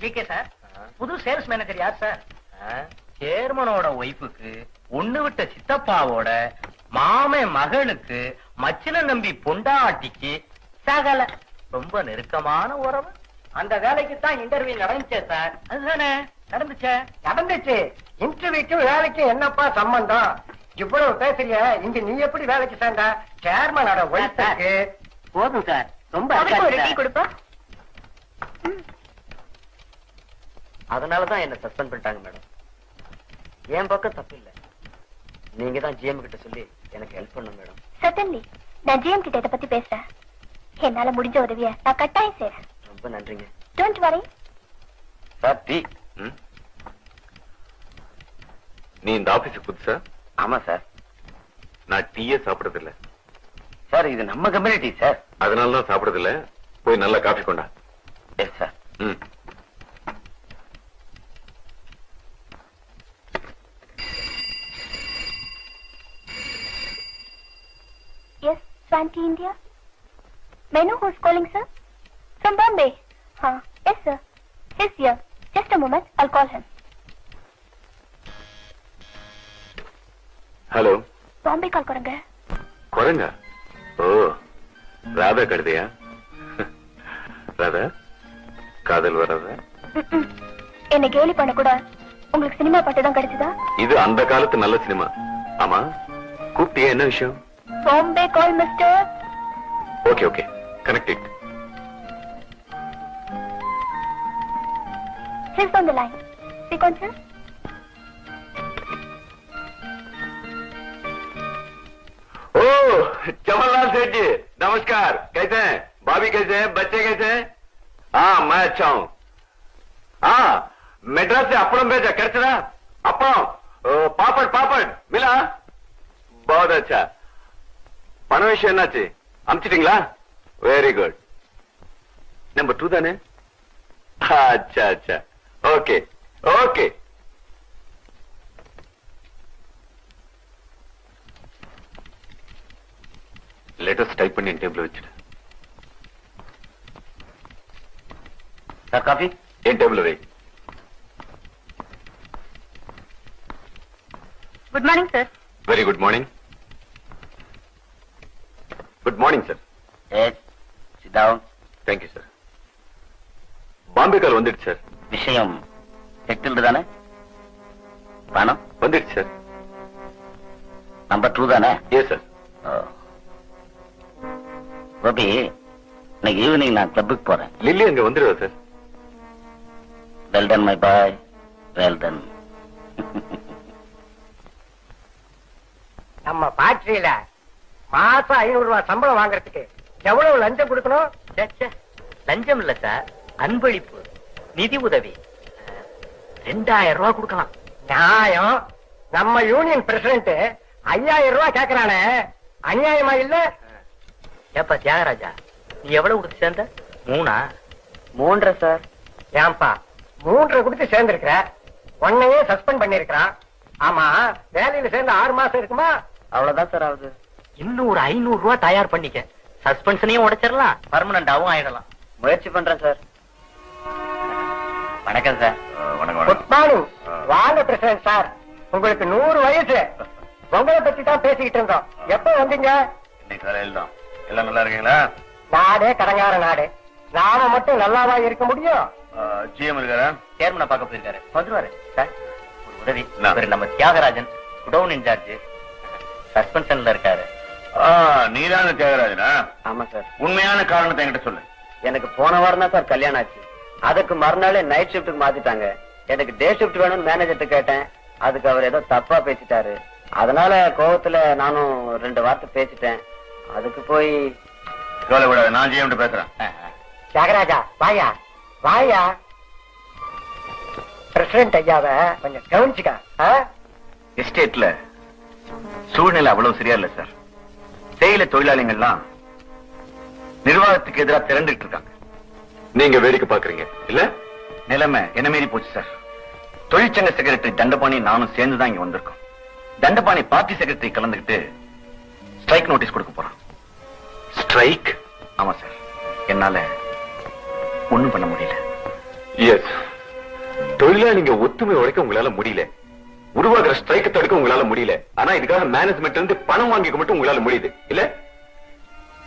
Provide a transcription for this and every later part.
GK sir. புது sales manager யார் sir? சேர்மனோட ஒய்ஃபுக்கு ஒண்ணு விட்ட சித்தப்பாவோட மாமே மகளுக்கு மச்சின நம்பி பொண்டாட்டிக்கு சகல ரொம்ப நெருக்கமான உறவு. அந்த வேலைக்கு தான் இன்டர்வியூ நடந்துச்சே சார். அதுதானே நடந்துச்சு. இன்டர்வியூக்கும் வேலைக்கு என்னப்பா சம்பந்தம்? இவ்வளவு பேசுறிய இங்க நீ எப்படி வேலைக்கு சேர்ந்த? சேர்மனோட ஒய்ஃபுக்கு. போதும் சார், ரொம்ப கொடுப்பா. அதனாலதான் என்ன சஸ்பெண்ட் பண்ணிட்டாங்க மேடம். என் பக்கம் தப்பு இல்ல. நீங்க தான் ஜிஎம் கிட்ட சொல்லி எனக்கு ஹெல்ப் பண்ணுங்க மேடம். சர்டன்லி நான் ஜிஎம் கிட்ட இத பத்தி பேசுறேன். என்னால முடிஞ்ச உதவியை நான் கட்டாயம் செய்றேன். ரொம்ப நன்றிங்க. Don't worry. Sir tea. நீ இந்த ஆபீஸுக்கு புதுசா? ஆமா சார். நான் டீயே சாப்பிடுறது இல்ல சார். இது நம்ம கம்யூனிட்டி சார். அதனால தான் சாப்பிடுறது இல்ல. போய் நல்ல காஃபி கொண்டா. Yes sir. Yes, Swanti India. May I know who's calling, sir? From Bombay. Yes, sir. He's here. Just a moment. I'll call him. Hello. Bombay call करंगे. குரங்க? ஓ, ராதா கழுதையா? ராதா, காதல் வராதா? என்ன கேலி பண்ண கூட உங்களுக்கு சினிமா பாட்டு தான் கிடைச்சதா? இது அந்த காலத்து நல்ல சினிமா. ஆமா, கூப்பிட்டியா? என்ன விஷயம்? Bombay call, mister. Okay, okay. Connect it. He's on the line. Speak on, sir. Oh, Chamanlal सेठ जी, नमस्कार. कैसे हैं? भाभी कैसे हैं? बच्चे कैसे हैं? हाँ, मैं अच्छा हूँ. हाँ, मेड्रास से अपड़म भेजा, कैसे? अपड़म, पापड़ पापड़ मिला? बहुत अच्छा. பண விஷயம் என்னாச்சு? அனுப்பிச்சிட்டீங்களா? Very good. நம்பர் 2 தானே? அச்சா அச்சா. Okay okay. லெட்டர்ஸ் டைப் பண்ணி டேபிள் வச்சுடு. Sir coffee? என் டேபிள் வை. Good morning sir. Very good morning. Good morning sir. Yes, sit down. Thank you sir. Bombay call வந்துடுச்சு சார். விஷயம் செட்டில்டு தானே? பணம் வந்துடுச்சு சார். நம்பர் 2 தானே? Yes sir. கோபி, இன்னைக்கு ஈவினிங் நான் கிளப்புக்கு போறேன். லில்லி அங்க வந்துடுவா sir. Well done my boy, well done. நம்ம ஃபேக்டரியில மாசம் 500 ரூபாய் சம்பளம் வாங்குறதுக்கு எவ்வளவு லஞ்சம் கொடுக்கணும்? லஞ்சம் இல்ல சார், அன்பளிப்பு, நிதி உதவி 2000 ரூபாய் கொடுக்கலாம். நியாயம். நம்ம யூனியன் பிரசிடென்ட் 5000 ரூபாய் கேக்குறானே, அநியாயமா இல்ல? ஏப்பா தியாகராஜா, நீ எவ்வளவு கொடுத்து சேர்ந்த? 3 சார். ஏன்பா 3 கொடுத்து சேர்ந்திருக்கிற? உன்னையே சஸ்பெண்ட் பண்ணிருக்கிறான். ஆமா, வேலையில சேர்ந்து 6 மாசம் இருக்குமா? அவ்வளவுதான் சார் ஆகுது. இன்னும் ஒரு 500 ரூபாய் தயார் பண்ணிக்க. சஸ்பென்ஷனையும் உடைச்சிடலாம், பர்மனண்டாவும் ஆயிடலாம். முயற்சி பண்றேன் சார். வணக்கம் சார். Good morning. வாங்க பிரசிடென்ட் சார். உங்களுக்கு 100 வயசு. உங்களை பத்தி தான் பேசிக்கிட்டு இருந்தோம். எப்ப வந்தீங்க? இன்னைக்கு வரையில் தான். எல்லாம் நல்லா இருக்கீங்களா? நாடே கடங்கார நாடு. நாம மட்டும் நல்லாவா இருக்க முடியும்? ஜிஎம் இருக்காரா? சேர்மனை பார்க்க போயிருக்காரு. வந்துருவாரு சார். ஒரு உதவி, இவர் நம்ம தியாகராஜன், குடவுன் இன்சார்ஜ், சஸ்பென்ஷன்ல இருக்காரு. நீதான தியாகராஜனா? ஆமா சார். உண்மையான காரணத்தை என்கிட்ட சொல்லு. எனக்கு போன வாரம் தான் சார் கல்யாணம் ஆச்சு. அதுக்கு மறுநாளே நைட் ஷிப்டுக்கு மாத்திட்டாங்க. எனக்கு டே ஷிப்ட் வேணும்னு மேனேஜர்ட்ட கேட்டேன். அதுக்கு அவர் ஏதோ தப்பா பேசிட்டாரு. அதனால கோவத்துல நானும் 2 வார்த்தை பேசிட்டேன். அதுக்கு போய் கவலைப்படாத, நான் ஜிஎம் பேசுறேன். தியாகராஜா வாயா வாயா. பிரசிடென்ட் ஐயாவை கொஞ்சம் கவனிச்சுக்க. எஸ்டேட்ல சூழ்நிலை அவ்வளவு சரியா இல்ல சார். தேயிலை தொழிலாளிகள்லாம் நிர்வாகத்துக்கு எதிராக திரண்டுட்டு இருக்காங்க. நீங்க வேடிக்கை பாக்குறீங்க இல்ல? நிலைமை என்ன மீறி போச்சு சார். தொழிற்சங்க செக்ரட்டரி தண்டபாணி நானும் சேர்ந்துதான் இங்க வந்திருக்கோம். தண்டபாணி பார்ட்டி செக்ரட்டரி கலந்துகிட்டு ஸ்ட்ரைக் நோட்டீஸ் கொடுக்க போறான். ஸ்ட்ரைக்? ஆமா சார். என்னால ஒண்ணும் பண்ண முடியல. எஸ், தொழிலாளிங்க ஒத்துமை உடைக்க உங்களால முடியல, உருவாக்குற ஸ்ட்ரைக்கை தடுக்க உங்களால முடியல. ஆனா இதுக்காக மேனேஜ்மெண்ட் இருந்து பணம் வாங்கிக்க மட்டும் உங்களால முடியுது இல்ல?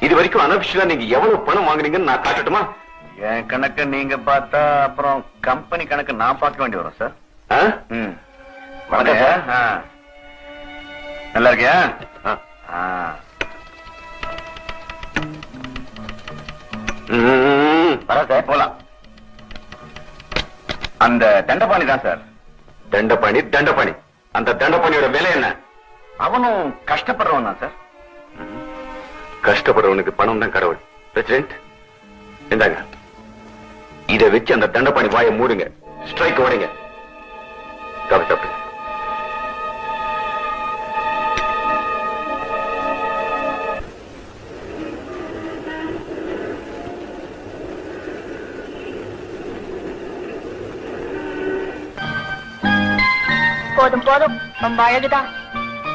இது வரைக்கும் அனபிஷியலா நீங்க எவ்வளவு பணம் வாங்குனீங்கன்னு நான் காட்டட்டுமா? என் கணக்கு நீங்க பார்த்தா அப்புறம் கம்பெனி கணக்கு நான் பார்க்க வேண்டி வரும் சார். வணக்கம் சார். நல்லா இருக்கியா? வரேன் சார். போலாம். அந்த தண்டபாணி தான் சார். தண்டபாணி தண்டபாணி, அந்த தண்டபாணியோட விலை என்ன? அவனும் கஷ்டப்படுறவன் தான் சார். கஷ்டப்படுறவனுக்கு பணம் தான் கடவுள். பிரசிடென்ட் இந்தாங்க, இதை வச்சு அந்த தண்டபாணி வாயை மூடுங்க, ஸ்ட்ரைக் ஓடுங்க. காபி சாப்பிடுங்க. போதும் போதும், ரொம்ப அழகுதான்.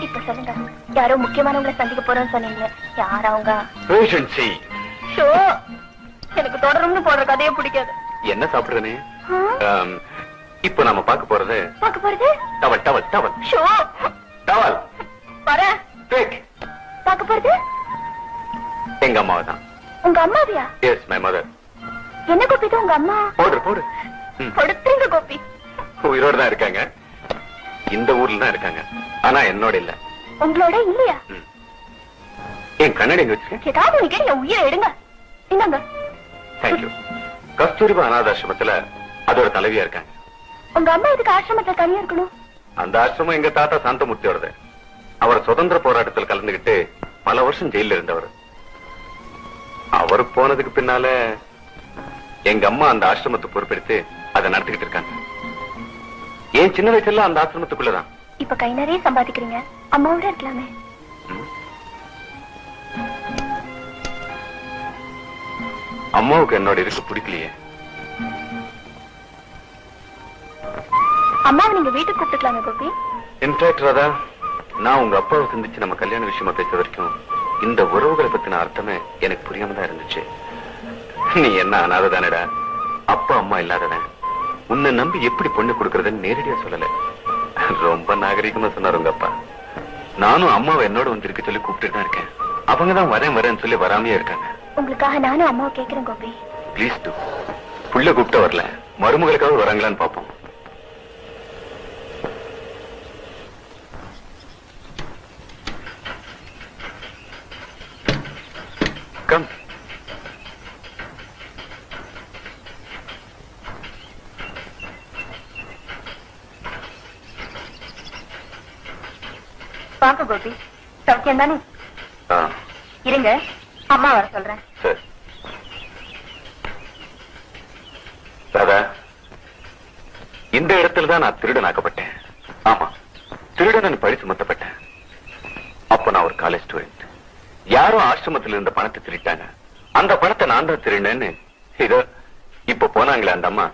இப்ப சொல்லுங்க, யாரோ முக்கியமானவங்களை சந்திக்க போறோம்னு சொன்னீங்க. யார் அவங்க? பேஷன்சி. ஷோ, எனக்கு தொடரும்னு போடுற கதையே பிடிக்காது. என்ன சாப்பிடுறேனே? இப்ப நாம பார்க்க போறது towel towel towel. Show, towel வரேன். பார்க்க போறது எங்க அம்மாவை தான். உங்க அம்மாவியா? S, my mother. என்ன கோபி தான் உங்க அம்மா? போடு போடு. படுத்துங்க கோபி. உயிரோட தான் இருக்காங்க, இந்த ஊர்ல தான் இருக்காங்க. ஆனா என்னோட இல்ல. உங்களோட இல்லையா? என் கண்ணாடி எங்க வச்சிருக்கேன். ஏதாவது நீங்க என் உயிரை எடுங்க. இந்தாங்க. தேங்க்யூ. கஸ்தூரிபா அனாதாசிரமத்துல அதோட தலைவியா இருக்காங்க. உங்க அம்மா இதுக்கு ஆசிரமத்துல தனியா இருக்கணும்? அந்த ஆசிரமம் எங்க தாத்தா சாந்தமூர்த்தியோடது. அவர் சுதந்திர போராட்டத்தில் கலந்துகிட்டு பல வருஷம் ஜெயில இருந்தவர். அவர் போனதுக்கு பின்னால எங்க அம்மா அந்த ஆசிரமத்தை பொறுப்பெடுத்து அதை நடத்திக்கிட்டு இருக்காங்க. ஏன் சின்ன வயசுல அந்த ஆசிரமத்துக்குள்ளதான். இப்ப கை நிறைய சம்பாதிக்கிறீங்க, அம்மாவோட இருக்கலாமே. அம்மாவுக்கு என்னோட இருக்க பிடிக்கலையே. அம்மாவை நீங்க வீட்டுக்கு கூப்பிட்டுக்கலாமே கோபி. இன்ஃபேக்ட் ராதா, நான் உங்க அப்பாவை சந்திச்சு நம்ம கல்யாண விஷயமா பேச வரைக்கும் இந்த உறவுகளை பத்தின அர்த்தமே எனக்கு புரியாம தான் இருந்துச்சு. நீ என்ன அனாதை தானடா, அப்பா அம்மா இல்லாதவன், உன்னை நம்பி எப்படி பொண்ணு கொடுக்கறதுன்னு நேரடியா சொல்லல. ரொம்ப நாகரிகமா சொன்னார் உங்க அப்பா. நானும் அம்மாவை என்னோட வந்திருக்க சொல்லி கூப்பிட்டு தான் இருக்கேன். அவங்கதான் வரேன் வரேன்னு சொல்லி வராமையே இருக்காங்க. உங்களுக்காக நானும் அம்மாவை கேட்கிறேன் கோபி. Please do. புள்ள கூப்பிட்ட வரல, மருமகளுக்காக வராங்களான்னு பாப்போம். கம். பாக்க கோபி, சௌக்கியம் தானே? இருங்க, அம்மா வர சொல்றேன். சரி ராதா, இந்த இடத்துலதான் நான் திருடனாக்கப்பட்டேன். ஆமா, திருடன் பழி சுமத்தப்பட்டேன். அப்ப நான் ஒரு காலேஜ் ஸ்டூடெண்ட். யாரும் ஆசிரமத்தில் இருந்த பணத்தை திருட்டாங்க. அந்த பணத்தை நான் தான் திருடேன்னு இதோ இப்ப போனாங்களே அந்த அம்மா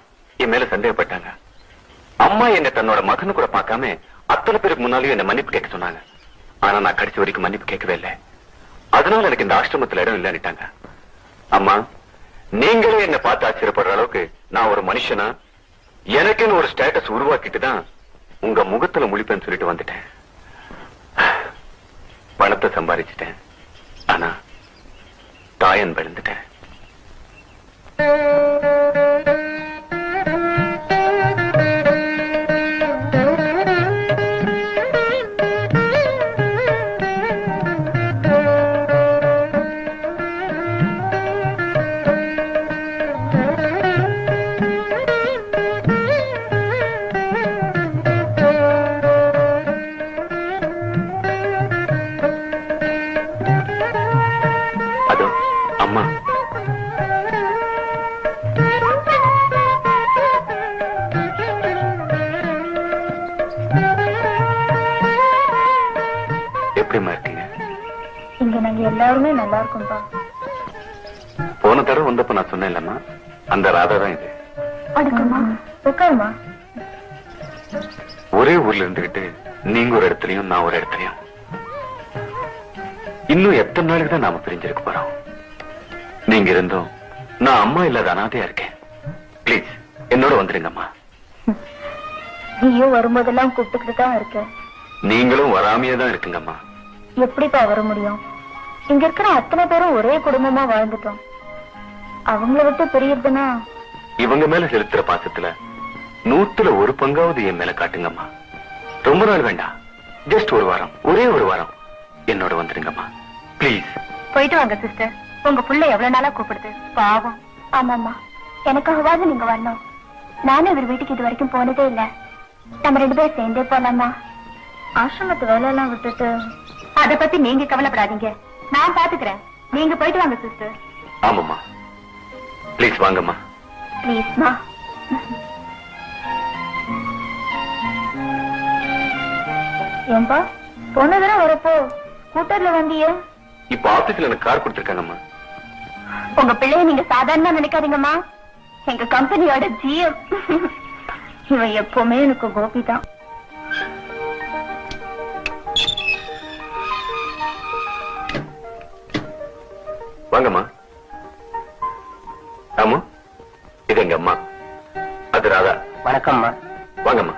என் மேல சந்தேகப்பட்டாங்க. அம்மா என்ன தன்னோட மகனு கூட பார்க்காம அத்தனை பேருக்கு முன்னாலேயும் என்ன மன்னிப்பு கேட்க சொன்னாங்க. ஆனா நான் கடைசி வரைக்கும் மன்னிப்பு கேட்கவே இல்லை. அதனால எனக்கு இந்த ஆசிரமத்துல இடம் இல்லன்னுட்டாங்க. அம்மா, நீங்களே என்ன பார்த்து ஆச்சரியப்படுற அளவுக்கு நான் ஒரு மனுஷனா, எனக்குன்னு ஒரு ஸ்டேட்டஸ் உருவாக்கிட்டு தான் உங்க முகத்துல முழிப்பேன்னு சொல்லிட்டு வந்துட்டேன். பணத்தை சம்பாதிச்சிட்டேன், ஆனா தாயன் விழுந்துட்டேன். அம்மா, எப்படிமா இருக்கீங்க? இங்க நாங்க எல்லாருமே நல்லா இருக்கோம்பா. போன தடவை வந்தப்ப நான் சொன்னேன் இல்லம்மா, அந்த ராதா தான் இது. வணக்கம்மா, உட்காருமா. ஒரே ஊர்ல இருந்துகிட்டு நீங்க ஒரு இடத்துலயும் நான் ஒரு இடத்துலயும். இன்னும் எத்தனை நாளுக்கு தான் நாம பிரிஞ்சிருக்க போறோம். நீங்க இருந்தும் நான் அம்மா இல்லாத அனாதையா இருக்கேன். பிளீஸ் என்னோட வந்துடுங்கம்மா. நீயும் வரும்போதெல்லாம் கூப்பிட்டுக்கிட்டு தான் இருக்க. நீங்களும் வராமையே தான் இருக்குங்கம்மா. எப்படிப்பா வர முடியும்? இங்க இருக்கிற அத்தனை பேரும் ஒரே குடும்பமா வாழ்ந்துட்டோம். அவங்கள விட்டு பிரியறதுன்னா இவங்க மேல செலுத்துற பாசத்துல 100% 1 என் மேல காட்டுங்கம்மா. ரொம்ப நாள் வேண்டாம், ஜஸ்ட் ஒரு வாரம், ஒரே ஒரு வாரம் என்னோட வந்துருங்கம்மா ப்ளீஸ். போயிட்டு வாங்க சிஸ்டர். உங்க புள்ள எவ்வளவு நாளா கூப்பிடுது பாவம். ஆமாம்மா, எனக்காகவாது நீங்க வரணும். நானும் இவர் வீட்டுக்கு இது வரைக்கும் போனதே இல்ல. நம்ம 2 பேரும் சேர்ந்தே போலாமா? ஆசிரமத்து வேலையெல்லாம் விட்டுட்டு அத பத்தி நீங்க கவலைப்படாதீங்க, நான் பாத்துக்கிறேன். நீங்க போயிட்டு வாங்க சிஸ்டர். ஆமாம்மா, ப்ளீஸ் வாங்கம்மா. ப்ளீஸ்மா. ஏன்பா போன தடவை வரப்போ ஸ்கூட்டர்ல வந்தியே? இப்ப ஆபீஸ்ல எனக்கு கார் கொடுத்திருக்காங்கம்மா. உங்க பிள்ளைய நீங்க சாதாரணமா நினைக்காதீங்கம்மா. எங்க கம்பெனியோட ஜிஎம். இவன் எப்பவுமே எனக்கு கோபி தான். வாங்கம்மா. ராமு, இது எங்க அம்மா, அது ராதா. வணக்கம்மா. வாங்கம்மா,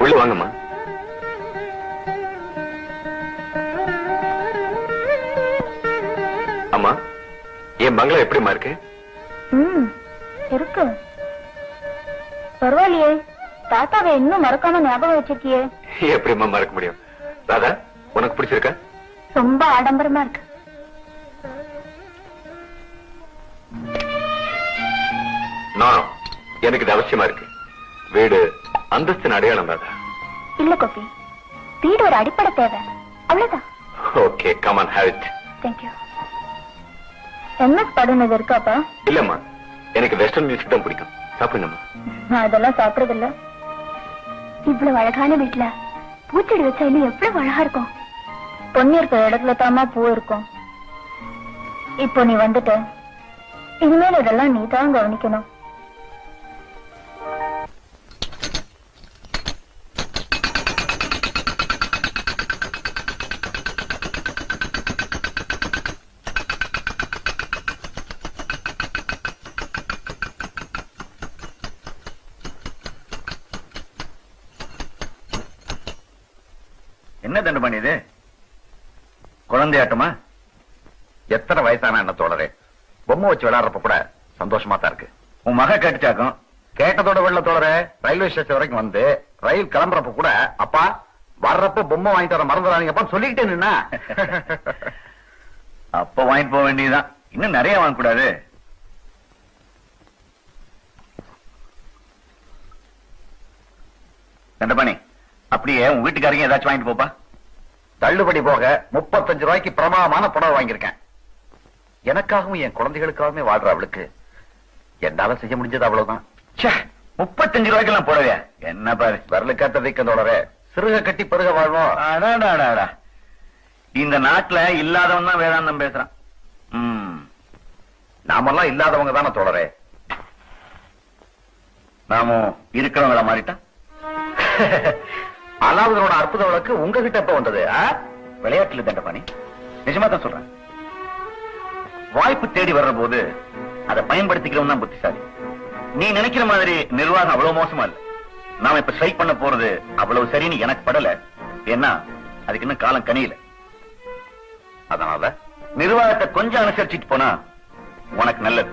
உள்ள வாங்கம்மா. அம்மா, என் பங்களா எப்படிமா இருக்கு? இருக்கு. பரவாயில்லையே, தாத்தாவை இன்னும் மறக்காம ஞாபகம் வச்சிருக்கியே. எப்படிமா மறக்க முடியும்? ராதா, உனக்கு பிடிச்சிருக்கா? ரொம்ப ஆடம்பரமா இருக்கு. நான் எனக்கு இது அவசியமா இருக்கு. வீடு அந்தஸ்தின் அடையாளம் ராதா. இல்ல கோபி, வீடு ஒரு அடிப்படை தேவை, அவ்வளவுதான். Okay, come on, have it. Thank you. MS படுனது இருக்காப்பா? இல்லம்மா, எனக்கு வெஸ்டர்ன் மியூசிக் தான் பிடிக்கும். சாப்பிடுங்கம்மா. நான் அதெல்லாம் சாப்பிடுறது இல்ல. இவ்வளவு அழகான வீட்டுல பூச்செடி வச்சா இன்னும் எவ்வளவு அழகா இருக்கும். பொண்ணு இருக்கிற இடத்துல தாமா பூ இருக்கும். இப்போ நீ வந்துட்ட, இனிமேல் இதெல்லாம் நீ தான் கவனிக்கணும். என்ன தண்டபாணி இது? குழந்தையாட்டமா? எத்தனை வயசான என்ன தோழரே, பொம்மை வச்சு விளையாடுறப்ப கூட சந்தோஷமா தான் இருக்கு. உன் மக கேட்டுச்சாக்கும். கேட்டதோட வெள்ள தோழரே, ரயில்வே ஸ்டேஷன் வரைக்கும் வந்து ரயில் கிளம்புறப்ப கூட அப்பா வர்றப்ப பொம்மை வாங்கிட்டு வர மறந்துடாதீங்கப்பா சொல்லிக்கிட்டே நின்னா. அப்ப வாங்கிட்டு போக வேண்டியதுதான், இன்னும் நிறைய வாங்க கூடாது. தண்டபாணி, அப்படியே உன் வீட்டுக்காரங்க ஏதாச்சும் வாங்கிட்டு போப்பா. தள்ளுபடி போக 35 ரூபாய்க்கு பிரமாதமான புடவை வாங்கியிருக்கேன். எனக்காகவும் என் குழந்தைகளுக்காகவுமே வாழ்ற அவளுக்கு என்னால செய்ய முடிஞ்சது அவ்வளவுதான். 35 ரூபாய்க்கெல்லாம் புடவையா? என்ன பாரு, வரலுக்காத்த வீக்கந்தோடரே, சிறுக கட்டி பெருக வாழ்வோம். அடாடாடா, இந்த நாட்டுல இல்லாதவன் தான் வேதாந்தம் பேசுறான். நாமெல்லாம் இல்லாதவங்க தானே தோழரே. நாமும் இருக்கிறவங்கள மாறிட்டா. அலாவுதனோட அற்புத வழக்கு உங்ககிட்ட எப்ப வந்தது? விளையாட்டுல தண்டபாணி, நிஜமா தான் சொல்றேன். வாய்ப்பு தேடி வர்ற போது அதை பயன்படுத்திக்கிறவன் தான் புத்திசாலி. நீ நினைக்கிற மாதிரி நிர்வாகம் அவ்வளவு மோசமா இல்ல. நாம இப்ப ஸ்ட்ரைக் பண்ண போறது அவ்வளவு சரின்னு எனக்கு படல. ஏன்னா அதுக்கு இன்னும் காலம் கனியல. அதனால நிர்வாகத்தை கொஞ்சம் அனுசரிச்சுட்டு போனா உனக்கு நல்லது.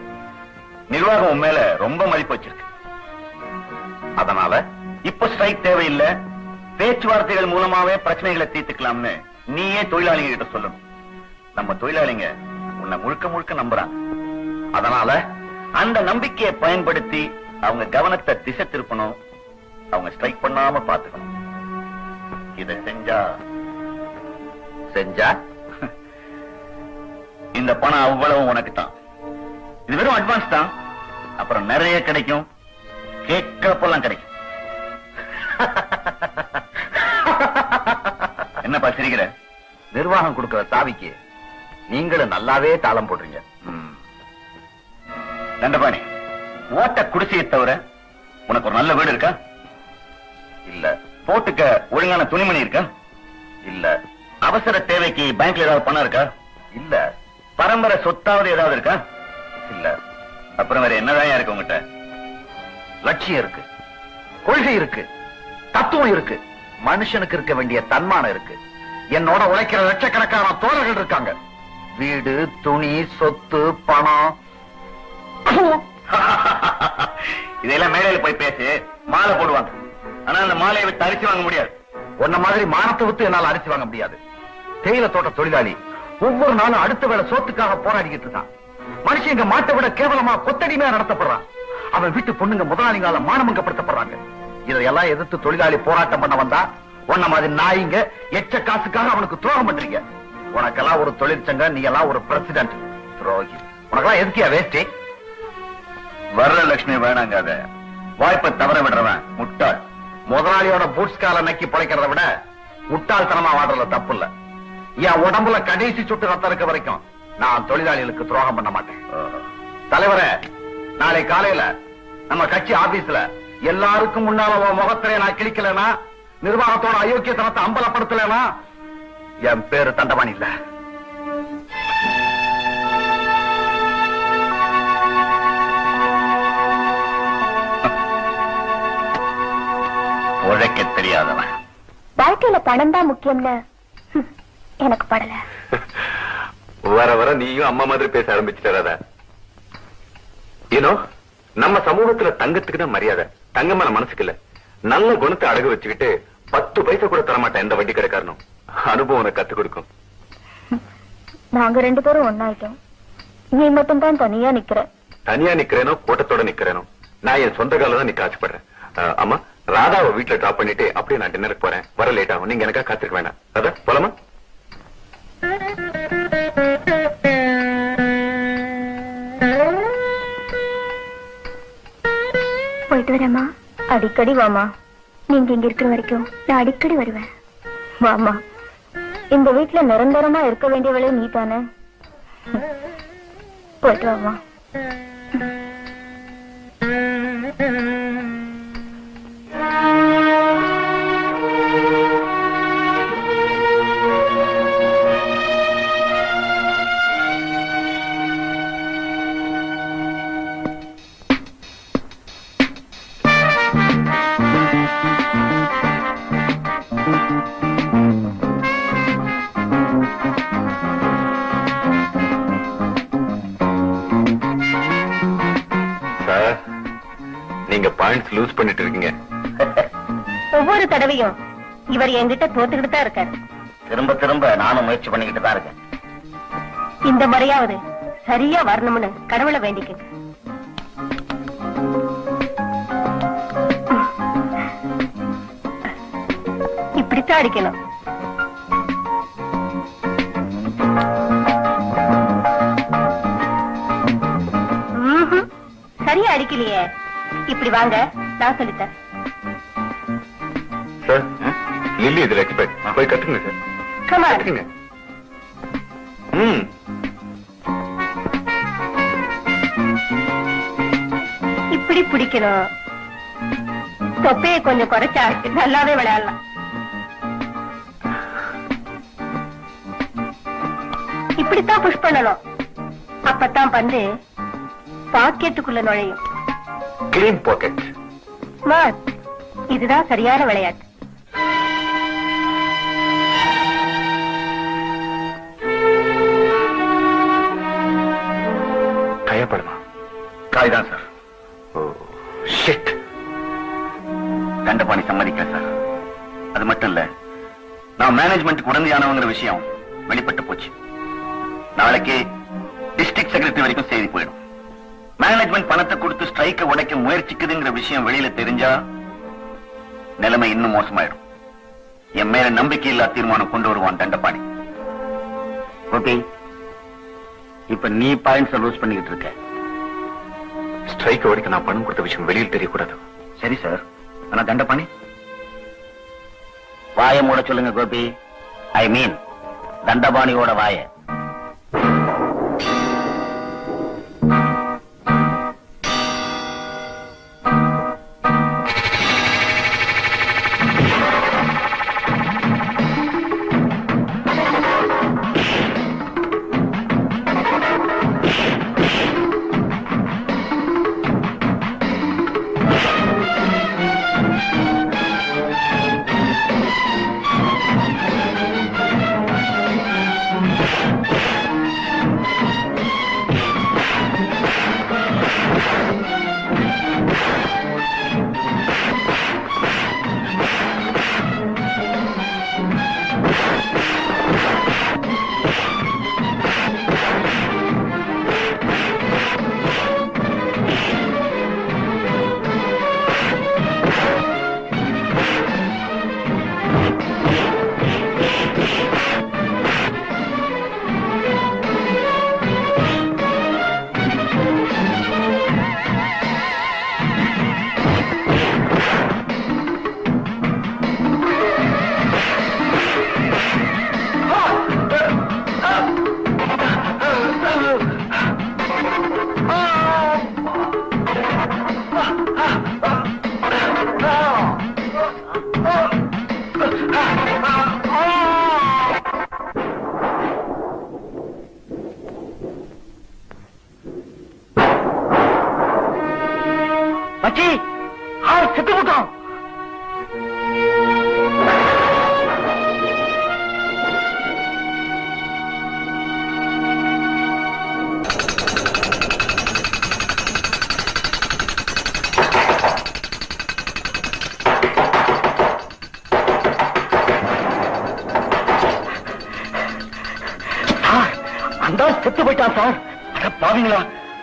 நிர்வாகம் உன் மேல ரொம்ப மதிப்பு வச்சிருக்கு. அதனால இப்ப ஸ்ட்ரைக் தேவையில்லை, பேச்சுவார்த்தைகள் மூலமாவே பிரச்சனைகளை தீர்த்துக்கலாம்னு நீயே தொழிலாளிங்க கிட்ட சொல்லணும். நம்ம தொழிலாளிங்க உன்னை முழுக்க முழுக்க நம்புறாங்க. அதனால அந்த நம்பிக்கையை பயன்படுத்தி அவங்க கவனத்தை திசை திருப்பணும். அவங்க ஸ்ட்ரைக் பண்ணாம பாத்துக்கணும். இதை செஞ்சா இந்த பணம் அவ்வளவு உனக்கு தான். இது வெறும் அட்வான்ஸ் தான். அப்புறம் நிறைய கிடைக்கும், கேட்கப்பெல்லாம் கிடைக்கும். என்னப்பா சிரிக்கிற? நிர்வாகம் கொடுக்கிற சாவிக்கு நீங்களும் நல்லாவே தாளம் போடுறீங்க. தண்டபாணி, ஓட்ட குடிசையை தவிர உனக்கு ஒரு நல்ல வீடு இருக்கா? இல்ல. போட்டுக்க ஒழுங்கான துணிமணி இருக்கா? இல்ல. அவசர தேவைக்கு பேங்க்ல ஏதாவது பணம் இருக்கா? இல்ல. பரம்பரை சொத்தாவது ஏதாவது இருக்கா? இல்ல. அப்புறம் வேற என்னதான் இருக்கு உங்ககிட்ட? லட்சியம் இருக்கு, கொள்கை இருக்கு, தத்துவம் இருக்கு, மனுஷனுக்கு இருக்க வேண்டிய தன்மானம் இருக்கு. என்னோட உழைக்கிற லட்சக்கணக்கான தோழர்கள் இருக்காங்க. வீடு, துணி, சொத்து, பணம். இதெல்லாம் மேடையில போய் பேசி மாலை போடுவாங்க. ஆனா அந்த மாலையை விட்டு அரிசி வாங்க முடியாது. உன்ன மாதிரி மானத்தை விட்டு என்னால அரிசி வாங்க முடியாது. தேயிலை தோட்ட தொழிலாளி ஒவ்வொரு நாளும் அடுத்த வேளை சோத்துக்காக போராடிக்கிட்டு இருக்கான். மனுஷன் இங்க மாட்டை விட கேவலமா கொத்தடிமையா நடத்தப்படுறான். அவன் வீட்டு பொண்ணுங்க முதலாளிங்கால மானமங்கப்படுத்தப்படுறாங்க. இதையெல்லாம் எதிர்த்து தொழிலாளி போராட்டம் பண்ண வந்தா உன்ன மாதிரி நாயிங்க எச்ச காசுக்காக அவனுக்கு துரோகம் பண்றீங்க. உனக்கெல்லாம் ஒரு தொழிற்சங்கம், நீ எல்லாம் ஒரு பிரசிடென்ட். துரோகி. உனக்கெல்லாம் எதுக்கியா வேஸ்டி? வரலட்சுமி வேணாங்காத. வாய்ப்பை தவற விடுறவன் முட்டாள். முதலாளியோட பூட்ஸ் கால நக்கி பிழைக்கிறத விட முட்டாள்தனமா வாடுறதுல தப்பு இல்ல. என் உடம்புல கடைசி சுட்டு ரத்தம் இருக்க வரைக்கும் நான் தொழிலாளிகளுக்கு துரோகம் பண்ண மாட்டேன். தலைவரே, நாளை காலையில நம்ம கட்சி ஆபீஸ்ல எல்லாருக்கும் முன்னால உன் முகத்திலே நான் கிழிக்கலனா, நிர்வாகத்தோட அயோக்கியத்தனத்தை அம்பலப்படுத்தலனா என் பேரு தண்டபாணி இல்ல. உழைக்க தெரியாதவன். வாழ்க்கையில பணம் தான் முக்கியம்னு எனக்கு படல. வர வர நீயும் அம்மா மாதிரி பேச ஆரம்பிச்சுட்டாரா? ஏனோ நம்ம சமூகத்துல தங்கத்துக்கு தான் மரியாதை, தங்கமான மனசுக்கு இல்ல. நல்ல குணத்தை அடகு வச்சுக்கிட்டு 10 பைசா கூட தரமாட்டேன் எந்த வட்டி கடைக்காரனும். அனுபவம் உனக்கு கத்து கொடுக்கும். நாங்க 2 பேரும் ஒன்னாயிட்டோம். நீ மட்டும் தான் தனியா நிக்கிற. தனியா நிக்கிறேனோ கூட்டத்தோட நிக்கிறேனோ, நான் என் சொந்த கால தான் நிக்க ஆசைப்படுறேன். அம்மா, ராதாவை வீட்டுல டிராப் பண்ணிட்டு அப்படியே நான் டின்னருக்கு போறேன். வர லேட் ஆகும். நீங்க எனக்கா காத்திருக்க வேண்டாம். அதான் போலாமா? போயிட்டு வரேம்மா. அடிக்கடி வாமா. நீங்க இங்க இருக்கிற வரைக்கும் நான் அடிக்கடி வருவேன். வாமா. இந்த வீட்டுல நிரந்தரமா இருக்க வேண்டியவளே நீ தானே. போயிட்டு வாமா. நீங்க பாயிண்ட்ஸ் லூஸ் பண்ணிட்டு இருக்கீங்க. ஒவ்வொரு தடவையும் இவர் என்கிட்ட தோத்துக்கிட்டு தான் இருக்காரு. திரும்ப திரும்ப நானும் முயற்சி பண்ணிக்கிட்டு தான் இருக்கேன். இந்த முறையாவது சரியா வரணும்னு கடவுளை வேண்டிக்க. இப்படித்தான் அடிக்கணும். சரியா அடிக்கலையே. இப்படி வாங்க, நான் சொல்லித்தரேன். சார், லில்லி இதுல எக்ஸ்பர்ட். போய் கத்துங்க சார். கமான். கத்துங்க. இப்படி பிடிக்கணும். தொப்பையை கொஞ்சம் குறைச்சா நல்லாவே விளையாடலாம். இப்படித்தான் புஷ் பண்ணணும். அப்பத்தான் பந்து பாக்கெட்டுக்குள்ள நுழையும். Clean pocket. ஸ்மார்ட். இதுதான் சரியான விளையாட்டு. காயப்படுமா? காய்தான் சார். ஷிட். தண்டபாணி சம்மதிக்கிறேன் சார். அது மட்டும் இல்ல, நான் மேனேஜ்மெண்ட்டுக்கு உடந்தையானவங்கிற விஷயம் வெளிப்பட்டு போச்சு. நாளைக்கு டிஸ்ட்ரிக்ட் செக்ரட்டரி வரைக்கும் செய்தி போயிடும். மேனேஜ்மெண்ட் பணத்தை கொடுத்து ஸ்ட்ரைக்கை உடைக்க முயற்சிக்குதுங்கிற விஷயம் வெளியில தெரிஞ்சா நிலைமை இன்னும் மோசமாயிடும். என் மேல நம்பிக்கை இல்லா தீர்மானம் கொண்டு வருவான் தண்டபாணி. ஓகே, இப்ப நீ பாயிண்ட்ஸ் லூஸ் பண்ணிக்கிட்டு இருக்க. ஸ்ட்ரைக் உடைக்க நான் பணம் கொடுத்த விஷயம் வெளியில் தெரியக்கூடாது. சரி சார். ஆனா தண்டபாணி, வாய மூட சொல்லுங்க கோபி. ஐ மீன் தண்டபாணியோட வாய. செத்து போயிட்டான் சார். அட பாவீங்களா,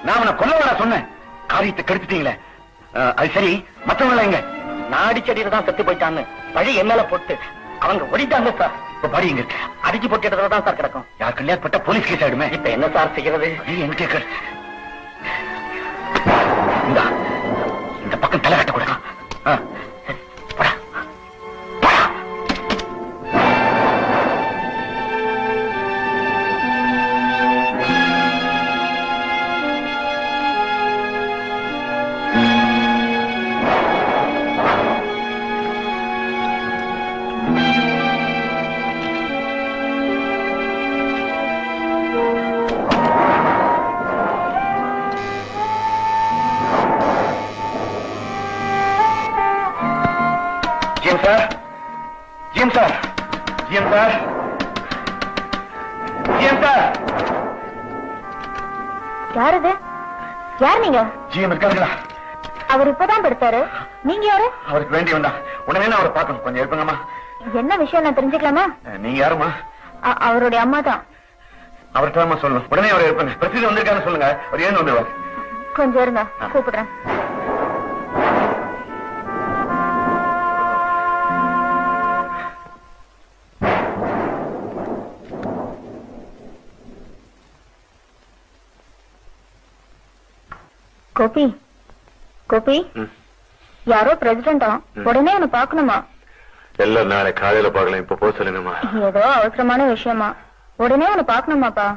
நான் அவனை கொல்லவா சொன்னேன், காரியத்தை கெடுத்துட்டீங்களே. அது சரி, மத்தவங்கள எங்க? நான் அடிச்சடியில தான் செத்து போயிட்டான்னு பழி என்னால போட்டு அவங்க ஓடிட்டாங்க சார். இப்ப பாடி எங்க இருக்கு? அடிச்சு போட்டு இடத்துல தான் சார் கிடக்கும். யார் கல்யாணம் பட்ட போலீஸ் கேஸ் ஆயிடுமே. இப்ப என்ன சார் செய்யறது? என்ன கேட்க? இந்த பக்கம் தலை கட்ட கொடுக்க. யாரு? யார் நீங்க? ஜிஎம் இருக்காங்களா? அவர் இப்பதான் படுத்தாரு. நீங்க யாரு? அவருக்கு வேண்டி வந்தா உடனே அவரை பார்க்கணும். கொஞ்சம் இருப்பங்கம்மா. என்ன விஷயம் நான் தெரிஞ்சுக்கலாமா? நீங்க யாருமா? அவருடைய அம்மா தான். அவர்கிட்ட சொல்லணும். உடனே அவரை இருப்பங்க. பிரசித்தி வந்திருக்கான்னு சொல்லுங்க. அவர் ஏன் வந்துருவார்? கொஞ்சம் இருங்க, கூப்பிடுறேன். கோபி, கோபி, யாரோ பிரசிடண்டா, உடனே அவனை பாக்கணுமா? எல்லாம் நாளை காலையில பாக்கலாம். இப்ப போக சொல்லுங்கம்மா. ஏதோ அவசரமான விஷயமா, உடனே அவனை பாக்கணுமாப்பா.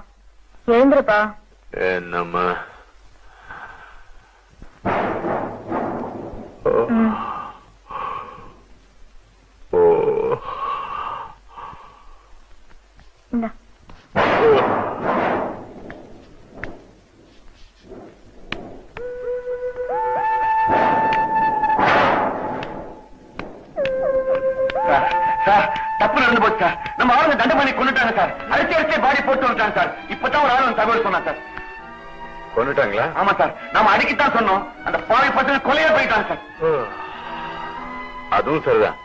எழுந்துருப்பா. என்னம்மா? இந்தா. சார், தப்பு நடந்து போச்சு சார். நம்ம ஆளுங்க தண்டபாணி கொண்டுட்டாங்க சார். அடிச்சு பாடி போட்டு வந்துட்டாங்க சார். இப்பதான் ஒரு ஆளு தகவல் சொன்னா சார். கொண்டுட்டாங்களா? ஆமா சார், நாம அடிக்கத்தான் சொன்னோம். அந்த பாவை பத்து கொலையா போயிட்டாங்க சார். அதுவும் சரிதான்.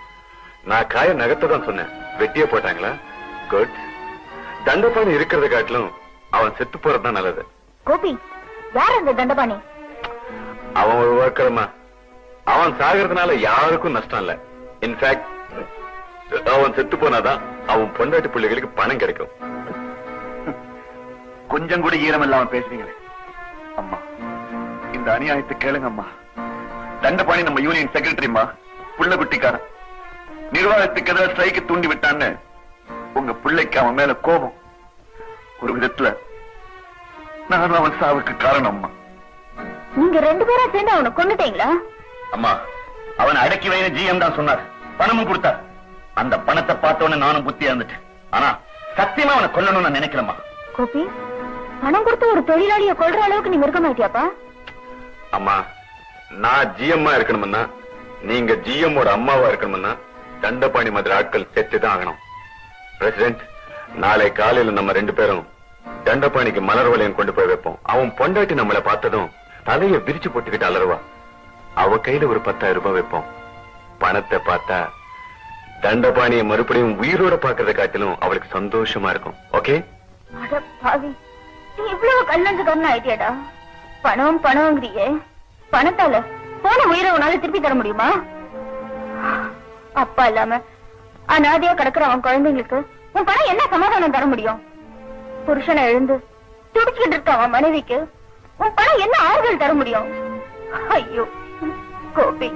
நான் காய நகர்த்ததான் சொன்னேன். வெட்டியே போட்டாங்களா? குட். தண்டபாணி இருக்கிறத காட்டிலும் அவன் செத்து போறதுதான் நல்லது. கோபி, யார் அந்த தண்டபாணி? அவன் ஒரு வாக்கறமா. அவன் சாகிறதுனால யாருக்கும் நஷ்டம் இல்ல. இன்ஃபேக்ட் அவன் செத்து போனாதான் அவன் பொண்டாட்டி பிள்ளைகளுக்கு பணம் கிடைக்கும். கொஞ்சம் கூட ஈரம் இல்லாம பேசுறீங்களே அம்மா. இந்த அநியாயத்தை கேளுங்க அம்மா. தண்டபாணி நம்ம யூனியன் செக்ரட்டரிமா, புள்ள குட்டிக்காரன். நிர்வாகத்துக்கு எதிராக ஸ்ட்ரைக்கு தூண்டி விட்டான்னு உங்க பிள்ளைக்கு அவன் மேல கோபம். ஒரு விதத்துல நானும் அவன் சாவுக்கு காரணம் அம்மா. நீங்க ரெண்டு பேரும் சேர்ந்து அவனை கொண்டுட்டீங்களா? அம்மா, அவனை அடக்கி வைன ஜிஎம் தான் சொன்னார். பணமும் கொடுத்தார். அந்த பணத்தை பார்த்தவன நானும் புத்தி இருந்துட்டேன். ஆனா சத்தியமா அவனை கொல்லணும்னு நான் நினைக்கலம்மா. கோபி, பணம் கொடுத்து ஒரு தொழிலாளிய கொல்ற அளவுக்கு நீ மிருகமாயிட்டியாப்பா? அம்மா, நான் ஜிஎம்மா இருக்கணும்னா, நீங்க ஜிஎம்மோட அம்மாவா இருக்கணும்னா தண்டபாணி மாதிரி ஆட்கள் செத்துதான் ஆகணும். பிரசிடென்ட், நாளை காலையில நம்ம ரெண்டு பேரும் தண்டபாணிக்கு மலர் வளையம் கொண்டு போய் வைப்போம். அவன் பொண்டாட்டி நம்மளை பார்த்ததும் தலையை விரிச்சு போட்டுக்கிட்டு அலறுவா. அவ கையில ஒரு 10,000 ரூபாய் வைப்போம். பணத்தை பார்த்தா தண்டபாணியை மறுபடியும் உயிரோட பாக்குறத காட்டிலும் அவளுக்கு சந்தோஷமா இருக்கும். ஓகே? அட பாவி, நீ இவ்வளவு கல்லஞ்சக்காரன் ஆயிட்டியாடா. பணம் பணம்ங்கிறியே, பணத்தால போன உயிரை உன்னால திருப்பி தர முடியுமா? அப்பா இல்லாம அநாதையா கிடக்குற அவன் குழந்தைங்களுக்கு உன் பணம் என்ன சமாதானம் தர முடியும்? புருஷனை எழுந்து துடிச்சுக்கிட்டு இருக்க அவன் மனைவிக்கு உன் பணம் என்ன ஆறுதல் தர முடியும்? ஐயோ கோபி,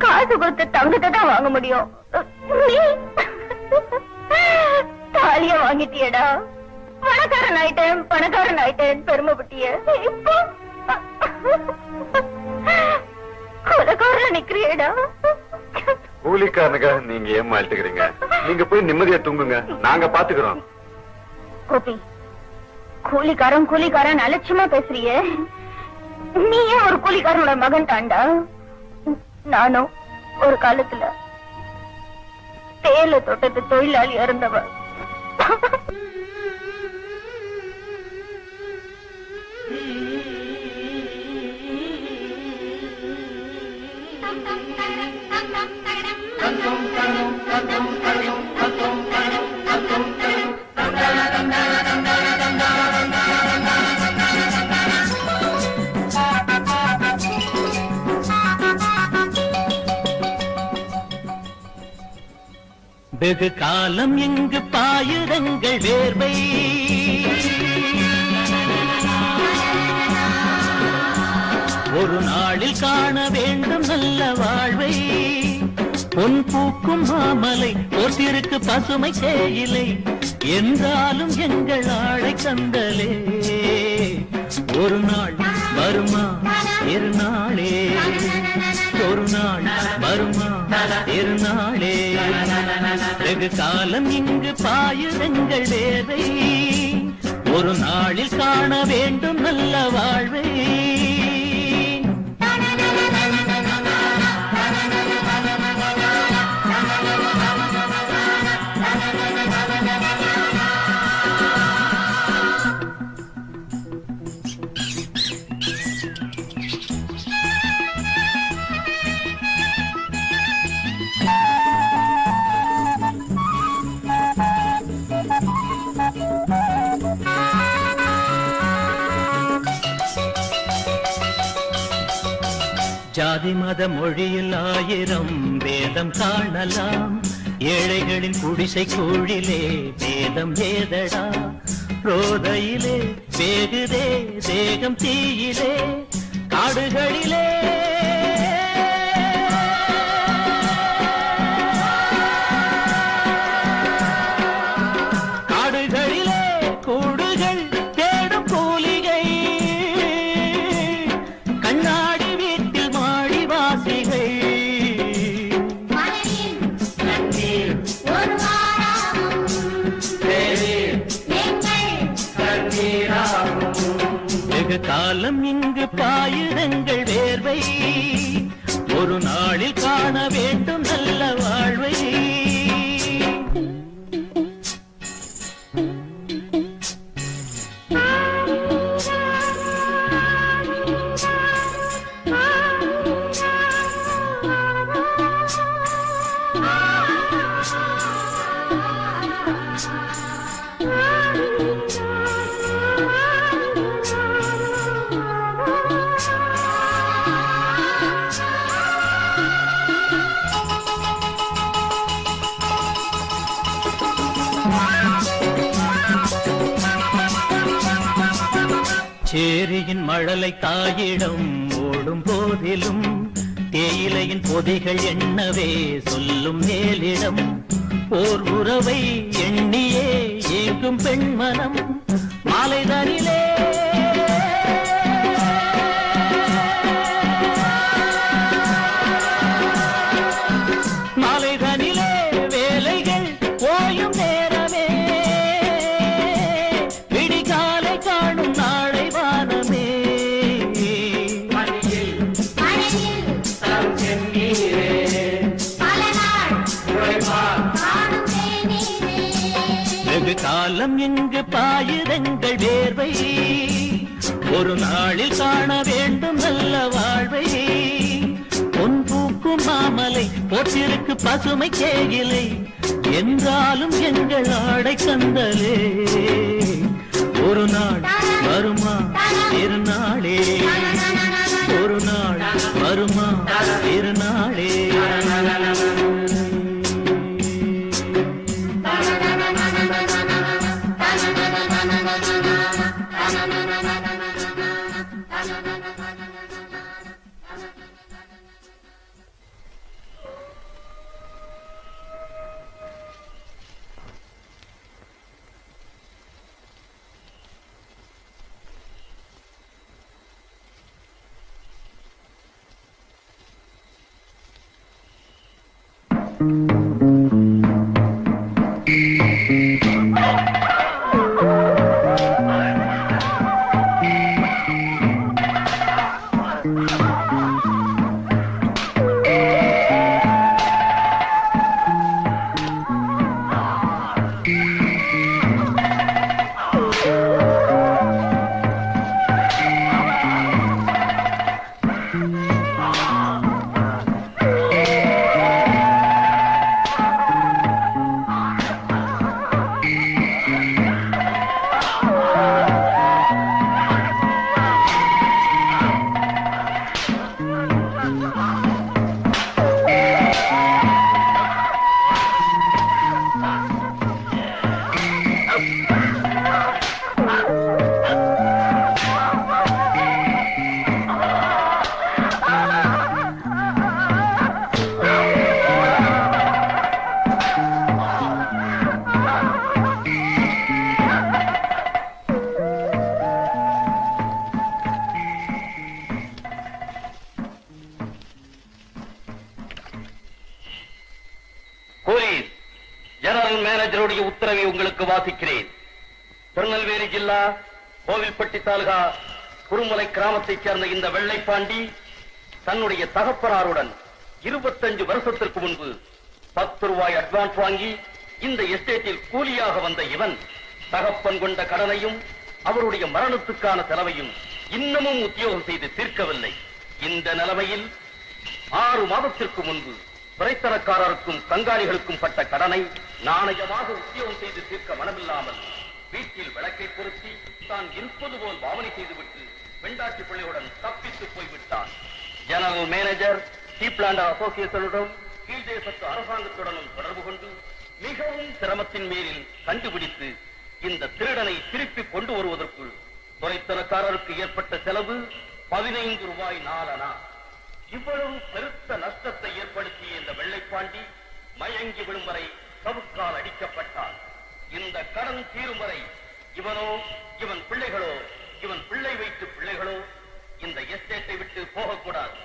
காசு கொடுத்து தங்கத்தை தான் வாங்க முடியும். நீ தாலிய வாங்கிட்டியடா. பணக்காரன் ஆயிட்டேன், பணக்காரன் ஆயிட்டேன் பெருமைப்பட்டிய. இப்போ கொலைக்காரன் நிக்கிறியடா. கூலிக்காரனுக்காக நீங்க ஏமாழ்த்துக்கிறீங்க. நீங்க போய் நிம்மதியா தூங்குங்க, நாங்க பாத்துக்கிறோம். கோபி, கூலிக்காரன் கூலிக்காரன் அலட்சியமா பேசுறியே. நீயே ஒரு கூலிக்காரனோட மகன் தாண்டா. நானும் ஒரு காலத்துல தேயிலை தோட்டத்து தொழிலாளி இருந்தவ. Dum dum dum dum dum dum dum dum dum dum dum dum dum dum dum வெகு காலம் இங்கு பாயுதங்கள் வேர்வை ஒரு நாளில் காண வேண்டும் நல்ல வாழ்வை பொன் பூக்கும் மாமலை போட்டிருக்கு பசுமை தேயிலை என்றாலும் எங்கள் ஆளை கந்தலே ஒரு நாள் வருமா இருநாளே ஒரு நாள் வருமா இருநாளே வெகு காலம் இங்கு பாயுதங்கள் வேர்வை ஒரு நாளில் காண வேண்டும் நல்ல வாழ்வை ஜாதி மத மொழியில் ஆயிரம் வேதம் காணலாம் ஏழைகளின் குடிசை கூழிலே வேதம் ஏதடா ரோதையிலே வேகுதே தேகம் தீயிலே காடுகளிலே காடுகளிலே கூடுகள் தேடும் கூலிகை கண்ணாடி காலம் இங்கு பாயுதங்கள் வேர்வை ஒரு நாளில் காண வேண்டும் நல்ல வாழ்வை சேரியின் மழலை தாயிடம் ஓடும் போதிலும் தேயிலையின் பொதிகள் எண்ணவே சொல்லும் மேலிடம் ஓர் உறவை எண்ணியே ஏங்கும் பெண்மனம் மாலைதனிலே மாலைதனிலே வேலைகள் ஓயும் நேரமே விடிகாலை காணும் நாளை வானமே வெகு காலம் இங்கு பாயுதங்கள் வேர்வை ஒரு நாளில் காண வேண்டும் நல்ல வாழ்வை பொன் பூக்கும் மாமலை போட்டிருக்கு பசுமை கேயிலை என்றாலும் எங்கள் ஆடை கந்தலே ஒரு நாள் வருமா இருநாளே ஒரு நாள் வருமா இருநாளே ஜெனரல் மேனேஜருடைய உத்தரவை உங்களுக்கு வாசிக்கிறேன். திருநெல்வேலி ஜில்லா கோவில்பட்டி தாலுகா குருமலை கிராமத்தைச் சேர்ந்த இந்த வெள்ளைப்பாண்டி தன்னுடைய தகப்பனாருடன் 25 வருஷத்திற்கு முன்பு 10 ரூபாய் அட்வான்ஸ் வாங்கி இந்த எஸ்டேட்டில் கூலியாக வந்த இவன் தகப்பன் கொண்ட கடனையும் அவருடைய மரணத்துக்கான செலவையும் இன்னமும் உத்தியோகம் செய்து தீர்க்கவில்லை. இந்த நிலைமையில் 6 மாதத்திற்கு முன்பு துறைத்தரக்காரருக்கும் கங்காணிகளுக்கும் பட்ட கடனை நாணயமாக உத்தியோகம் செய்து தீர்க்க மனமில்லாமல் வீட்டில் விளக்கை பொருத்தி தான் இருப்பது போல் பாவனை செய்துவிட்டு வெண்டாட்சி பிள்ளையுடன் தப்பித்து போய்விட்டான். ஜெனரல் மேனேஜர் சீப்லாண்ட் அசோசியேஷனுடன் கீழ்தேசத்து அரசாங்கத்துடனும் தொடர்பு கொண்டு மிகவும் சிரமத்தின் மேலில் கண்டுபிடித்து இந்த திருடனை திருப்பி கொண்டு வருவதற்குள் துறைத்தரக்காரருக்கு ஏற்பட்ட செலவு 15 ரூபாய் 4 அணா. இவ்வளவு பெருத்த நஷ்டத்தை ஏற்படுத்திய இந்த வெள்ளைப்பாண்டி மயங்கி விழும் வரை சவுக்கால் அடிக்கப்பட்டார். இந்த கடன் தீரும் வரை இவனோ இவன் பிள்ளைகளோ இவன் பிள்ளை வைத்து பிள்ளைகளோ இந்த எஸ்டேட்டை விட்டு போகக்கூடாது.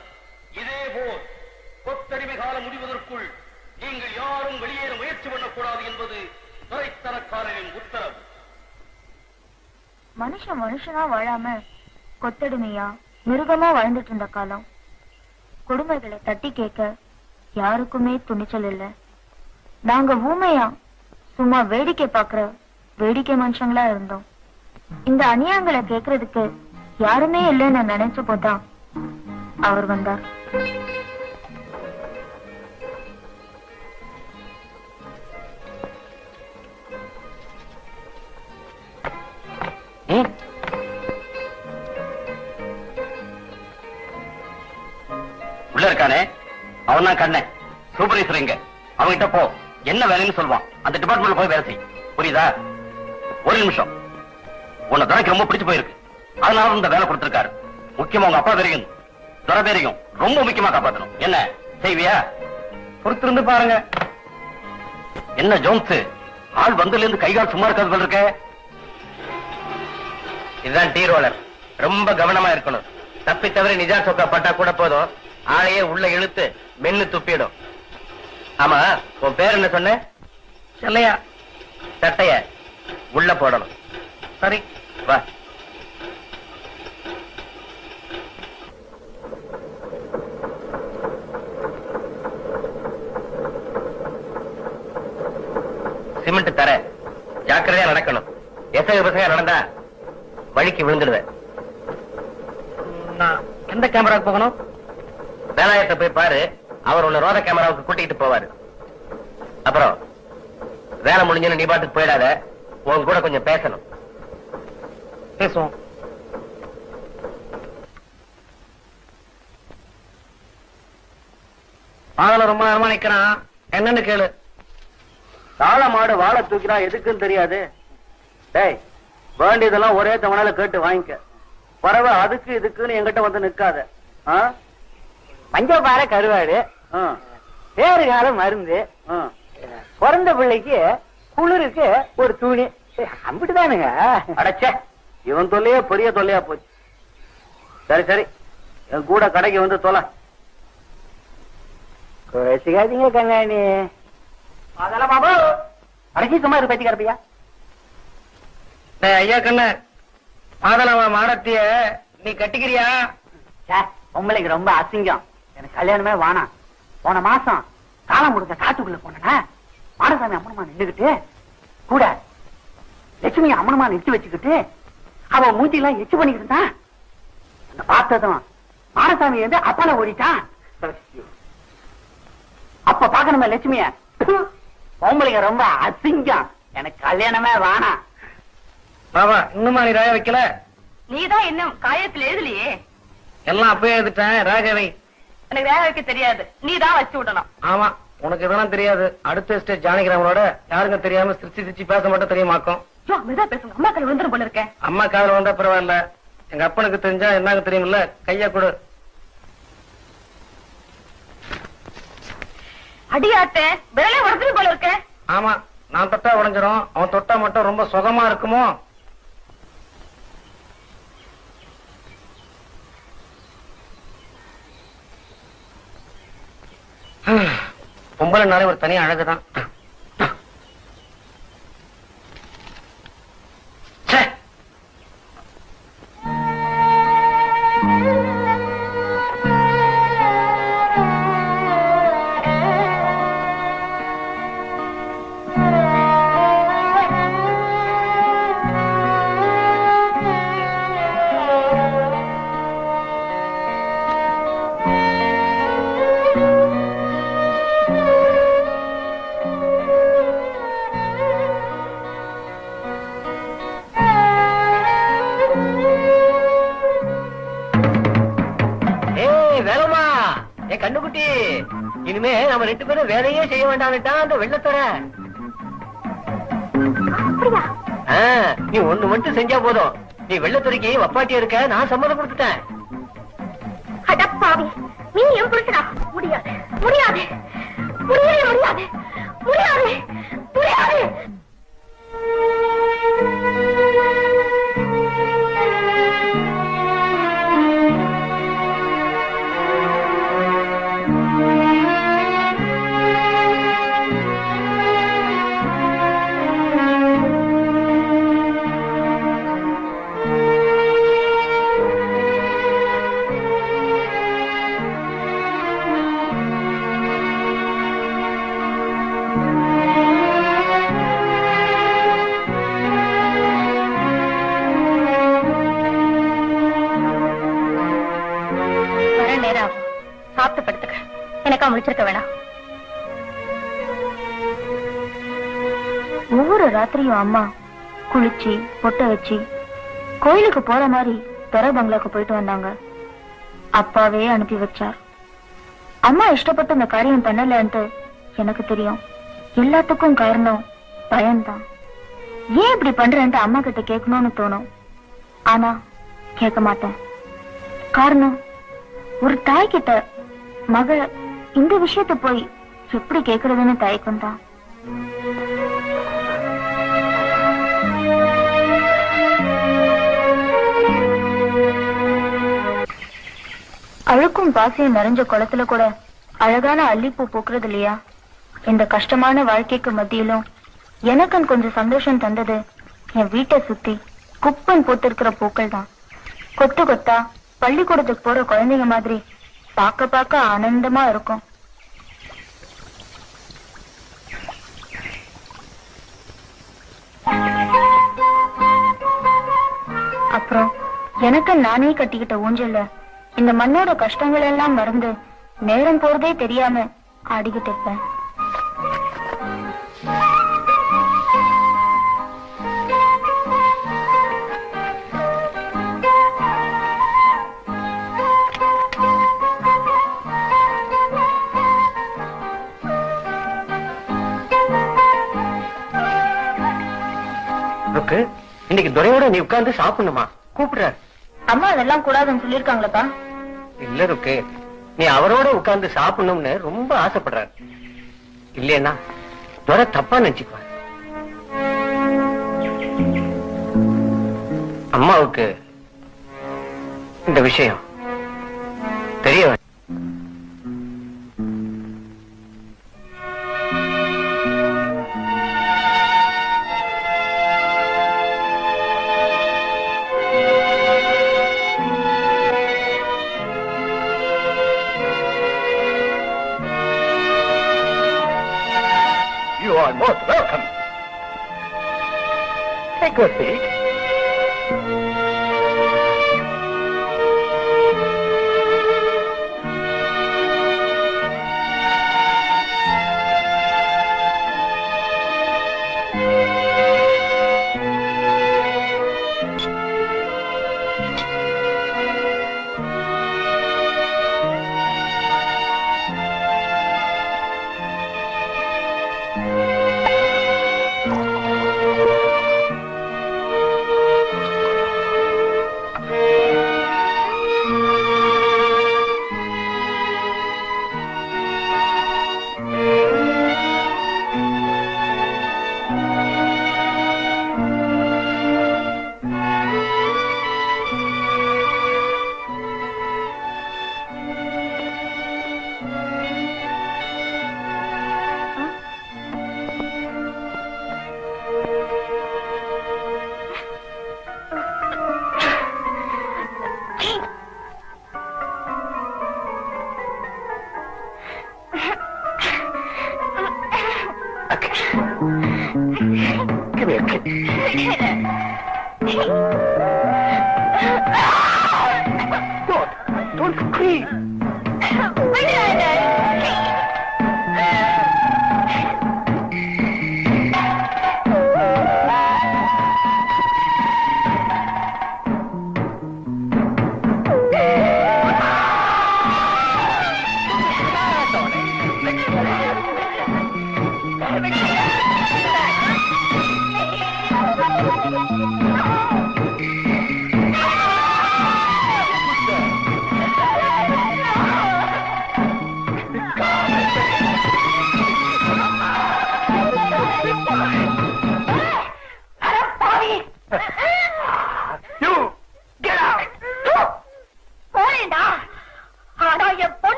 இதேபோல் கொத்தடிமை காலம் முடிவதற்குள் நீங்கள் யாரும் வெளியேற முயற்சி பண்ணக்கூடாது என்பது துறைத்தரக்காரரின் உத்தரவு. மனுஷனா வாழாம கொத்தடிமையா மிருகமா வாழ்ந்துட்டு இருந்த காலம். கொடுமைகளை தட்டி கேட்க யாருக்குமே துணிச்சல் இல்ல. நாங்க ஊமையா சும்மா வேடிக்கை பாக்குற வேடிக்கை மனுஷங்களா இருந்தோம். இந்த அநியாயங்களை கேக்குறதுக்கு யாருமே இல்லைன்னு நினைச்ச போதான் அவர் வந்தார். உள்ள இருக்கானே அவன் தான் கண்ணன் சூப்பர்வைசர். இங்க அவன்கிட்ட போ, என்ன வேலைன்னு சொல்லுவான். அந்த டிபார்ட்மெண்ட்ல போய் வேலை செய், புரியுதா? ஒரு நிமிஷம், உன்னை துறைக்கு ரொம்ப பிடிச்சு போயிருக்கு, அதனால இந்த வேலை கொடுத்திருக்காரு. முக்கியமா உங்க அப்பா பேரையும் துறை பேரையும் ரொம்ப முக்கியமா காப்பாற்றணும். என்ன செய்வியா? பொறுத்திருந்து பாருங்க. என்ன ஜோன்ஸ், ஆள் வந்ததுல இருந்து கைகால் சும்மா இருக்காது போல இருக்க. இதுதான் டீ ரோலர், ரொம்ப கவனமா இருக்கணும். தப்பி தவறி நிஜா சொக்கா பட்டா கூட போதும், ஆளையே உள்ள இழுத்து மென்னு துப்பிடும். ஆமா, உன் பேர் என்ன சொன்ன? செல்லையா. சட்டைய உள்ள போடணும். சரி வா. சிமெண்ட் தர ஜாக்கிரதையா நடக்கணும். எசக பசங்க நடந்தா வழிக்கு விழுந்துடுவேன். நான் எந்த கேமராவுக்கு போகணும்? வேலாயத்தை போய் பாரு, அவர் உள்ள ரோத கேமராவுக்கு கூட்டிகிட்டு போவாரு. அப்புறம் வேலை முடிஞ்சுன்னு நீ பாட்டுக்கு போயிடாத, உன் கூட கொஞ்சம் பேசணும். பேசுவோம். பாதல ரொம்ப நேரமா நிக்கிறான், என்னன்னு கேளு. தாள மாடு வாழை தூக்கினா எதுக்குன்னு தெரியாது. டேய், வேண்டியதெல்லாம் ஒரே தவணையில கேட்டு வாங்கிக்க. பறவை அதுக்கு இதுக்குன்னு எங்கிட்ட வந்து நிக்காத. பஞ்சபார கருவாடு, பேரு கால மருந்து, பிறந்த பிள்ளைக்கு குளிருக்கு ஒரு துணி, அப்படிதானுங்க. அடைச்சே, இவன் தொல்லையே பெரிய தொல்லையா போச்சு. சரி சரி, என் கூட கடைக்கு வந்து தொலை. பேசிக்காதீங்க கங்காணி. அதெல்லாம் பாபு அடைச்சி சும்மா இருக்கு பேச்சுக்காரப்பையா. ஐயா கண்ண, மாதளவ மாடத்திய நீ கட்டிக்கிறியா? உங்களுக்கு ரொம்ப அசிங்கம், எனக்கு கல்யாணமே வாணாம். போன மாசம் காலம் முடிஞ்ச காட்டுக்குள்ள போனா மாடசாமி அம்மனமா நின்றுகிட்டு கூட லட்சுமி அம்மனமா நிறுத்தி வச்சுக்கிட்டு அவ மூஞ்சி எல்லாம் எச்சு பண்ணிக்கிட்டு இருந்தான். அந்த பார்த்ததும் மாடசாமி வந்து அப்பால ஓடிட்டான். அப்ப பாக்கணுமே லட்சுமிய. உங்களுக்கு ரொம்ப அசிங்கம், எனக்கு கல்யாணமே வாணாம். பாபா, இன்னுமா நீ ராக வைக்கல? நீதான் இன்னும் காயத்துல எழுதலையே. எல்லாம் அப்பவே எழுதிட்டேன், ராகவை. எனக்கு வேக வைக்க தெரியாது, நீதான் வச்சு விடணும். ஆமா, உனக்கு இதெல்லாம் தெரியாது. அடுத்த ஸ்டேஜ் ஜானகிராமனோட யாருக்கும் தெரியாம சிரிச்சு சிரிச்சு பேச மட்டும் தெரியுமாக்கும். மெதா பேசுங்க, அம்மா கால விழுந்துரும் போல இருக்கேன். அம்மா காதல வந்தா பரவாயில்ல, எங்க அப்பனுக்கு தெரிஞ்சா என்னங்க தெரியுமில்ல. கையா கொடு. அடியாட்ட விரலே உடஞ்சிரும் போல இருக்கேன். ஆமா, நான் தொட்டா உடஞ்சிரும், அவன் தொட்டா மட்டும் ரொம்ப சுகமா இருக்குமோ. பொம்பளைனாலே ஒரு தனி அழகுதான். 2 பேரும் வேலையே செய்ய வேண்டாம்னுட்டான் அந்த வெள்ளத்தோட. அப்படியா? நீ ஒண்ணு மட்டும் செஞ்சா போதும். நீ வெள்ளத்துறைக்கு வப்பாட்டியா இருக்க, நான் சம்மதம் கொடுத்துட்டேன். அடப்பாவி, நீ என் புருஷனா? முடியாது, முடியாது, முடியவே முடியாது, முடியாது, முடியாது. சாப்பிட்டு படுத்துக்க, எனக்கா முடிச்சிருக்க வேணாம். ஒவ்வொரு ராத்திரியும் அம்மா குளிச்சு பொட்ட வச்சு கோயிலுக்கு போற மாதிரி பெற பங்களாக்கு போயிட்டு வந்தாங்க. அப்பாவே அனுப்பி வச்சார். அம்மா இஷ்டப்பட்டு இந்த காரியம் பண்ணலன்ட்டு எனக்கு தெரியும். எல்லாத்துக்கும் காரணம் பயம்தான். ஏன் இப்படி பண்றேன்ட்டு அம்மா கிட்ட கேட்கணும்னு தோணும். ஆனா கேட்க மாட்டேன். காரணம், ஒரு தாய் கிட்ட மக இந்த விஷயத்த போய் எப்படி கேக்குறதுன்னு தயக்கம் தான். அழுக்கும் பாசையும் நிறைஞ்ச குளத்துல கூட அழகான அல்லிப்பூ பூக்குறது இல்லையா? இந்த கஷ்டமான வாழ்க்கைக்கு மத்தியிலும் எனக்கும் கொஞ்சம் சந்தோஷம் தந்தது என் வீட்டை சுத்தி குப்பன் பூத்திருக்கிற பூக்கள் தான். கொத்து கொத்தா பள்ளிக்கூடத்துக்கு போற குழந்தைங்க மாதிரி பார்க்க பார்க்க ஆனந்தமா இருக்கும். அப்புறம் எனக்கு நானே கட்டிக்கிட்ட ஊஞ்சல்ல இந்த மண்ணோட கஷ்டங்கள் எல்லாம் மறந்து நேரம் போறதே தெரியாம ஆடிக்கிட்டு இருப்பேன். இன்னைக்கு துரையோட நீ உட்கார்ந்து சாப்பிடணுமா? கூப்பிடுறாரு. அம்மா அதெல்லாம் கூடாதுன்னு சொல்லிருக்காங்களப்பா. இல்ல ருக்கு, நீ அவரோட உட்கார்ந்து சாப்பிடணும்னு ரொம்ப ஆசைப்படுறாரு. இல்லையா துரை தப்பா நினைச்சுக்குவார். அம்மாவுக்கு இந்த விஷயம் தெரிய You are most welcome. Take a seat. Come here, kid. Don't scream.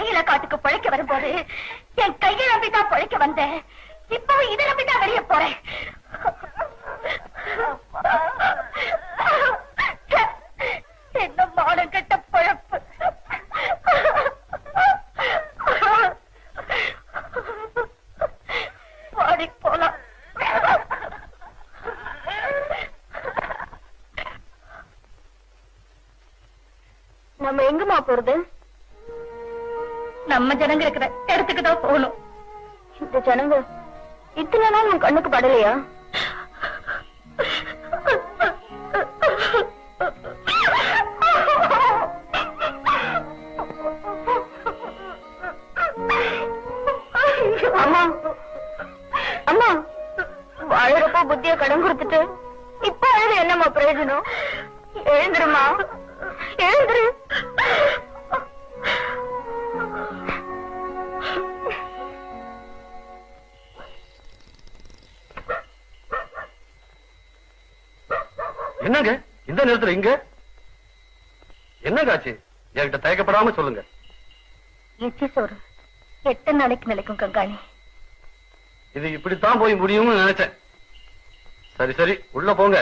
தேயில காட்டுக்கு பிழைக்க வரும்போது என் கையை நம்பிதான் பிழைக்க வந்தேன். இப்போ இதை நம்பிதான் வெளியே போறேன். என்ன மானம் கெட்ட பழப்பு. பாடி போலாம். நம்ம எங்கம்மா போறது? நம்ம ஜனங்க இருக்கிற இடத்துக்கு தான் போகணும். இந்த ஜனங்க இத்தனை நாள் உன் கண்ணுக்கு படலையா? அம்மா அம்மா, வாழறப்போ புத்திய கடன் கொடுத்துட்டு இப்ப அழுது என்னம்மா பிரயோஜனம்? எழுந்துருமா, எழுந்துரு. என்னங்க இந்த நேரத்துல இங்க என்னங்க ஆச்சு? என்கிட்ட தயக்கப்படாம சொல்லுங்க. எச்சி சோறு 8 நாளைக்கு நிலைக்கும் கங்காணி. இது இப்படித்தான் போய் முடியும்னு நினைச்சேன். சரி சரி, உள்ள போங்க.